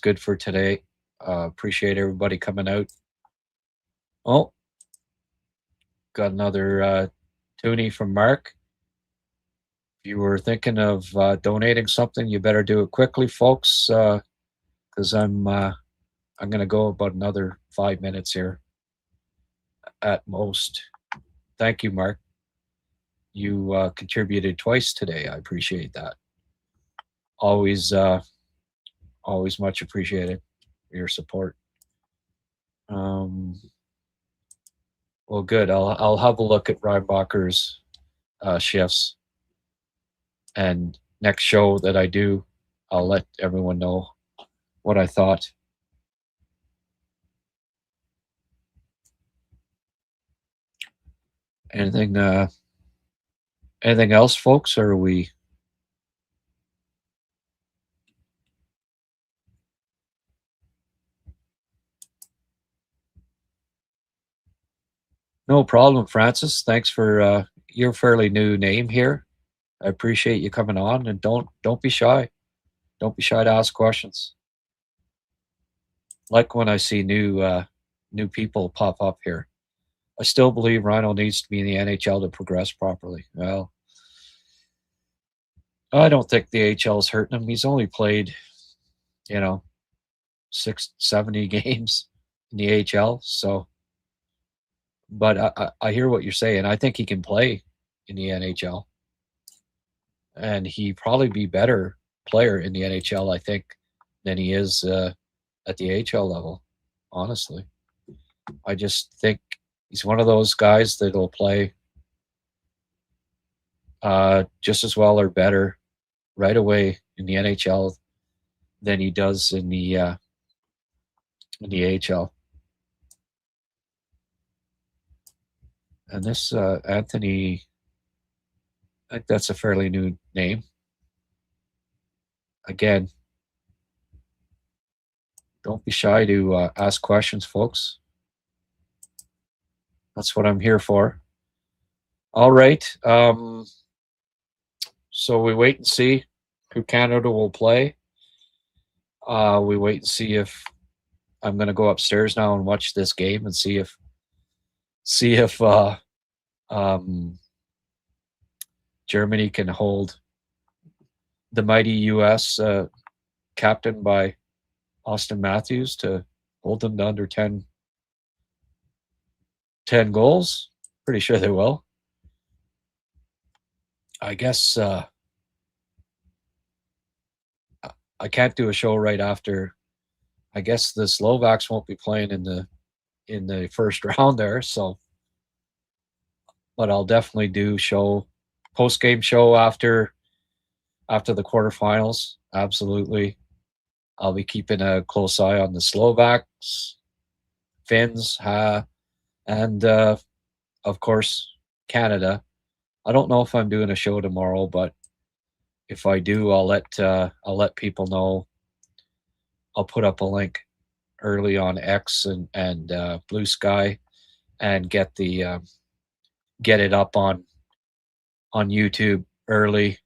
good for today. Appreciate everybody coming out. Oh, got another toonie from Mark. If you were thinking of donating something, you better do it quickly, folks, because I'm going to go about another 5 minutes here at most. Thank you, Mark. You contributed twice today. I appreciate that. Always much appreciated for your support. Well, good. I'll have a look at Reinbacher's shifts, and next show that I do, I'll let everyone know what I thought. Anything else, folks, or are we? No problem, Francis. Thanks for your fairly new name here. I appreciate you coming on, and don't be shy. Don't be shy to ask questions. Like when I see new people pop up here. I still believe Rhino needs to be in the NHL to progress properly. Well, I don't think the AHL is hurting him. He's only played, 70 games in the AHL. So, but I hear what you're saying. I think he can play in the NHL, and he'd probably be better player in the NHL, I think, than he is at the AHL level, honestly. I just think he's one of those guys that'll play just as well or better right away in the NHL than he does in the AHL. And this Anthony, I think that's a fairly new name. Again, don't be shy to ask questions, folks. That's what I'm here for. All right. So we wait and see who Canada will play. We wait and see if I'm going to go upstairs now and watch this game and see if Germany can hold the mighty U.S. Captained by Austin Matthews to hold them to under 10 goals. Pretty sure they will. I guess I can't do a show right after. I guess the Slovaks won't be playing in the first round there, so. But I'll definitely do post-game show after the quarterfinals. Absolutely. I'll be keeping a close eye on the Slovaks, Finns, and of course Canada. I don't know if I'm doing a show tomorrow, but if I do, I'll let people know. I'll put up a link early on X and Blue Sky, and get it up on YouTube early.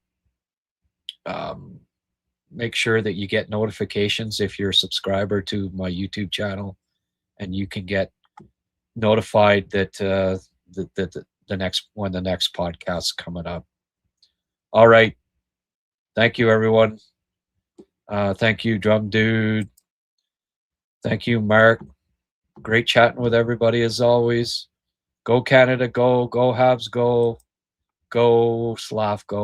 Make sure that you get notifications if you're a subscriber to my YouTube channel, and you can get notified that the next podcast's coming up. All right. Thank you, everyone. Thank you, Drum Dude. Thank you, Mark. Great chatting with everybody as always. Go Canada, go Habs, go Slaf, go.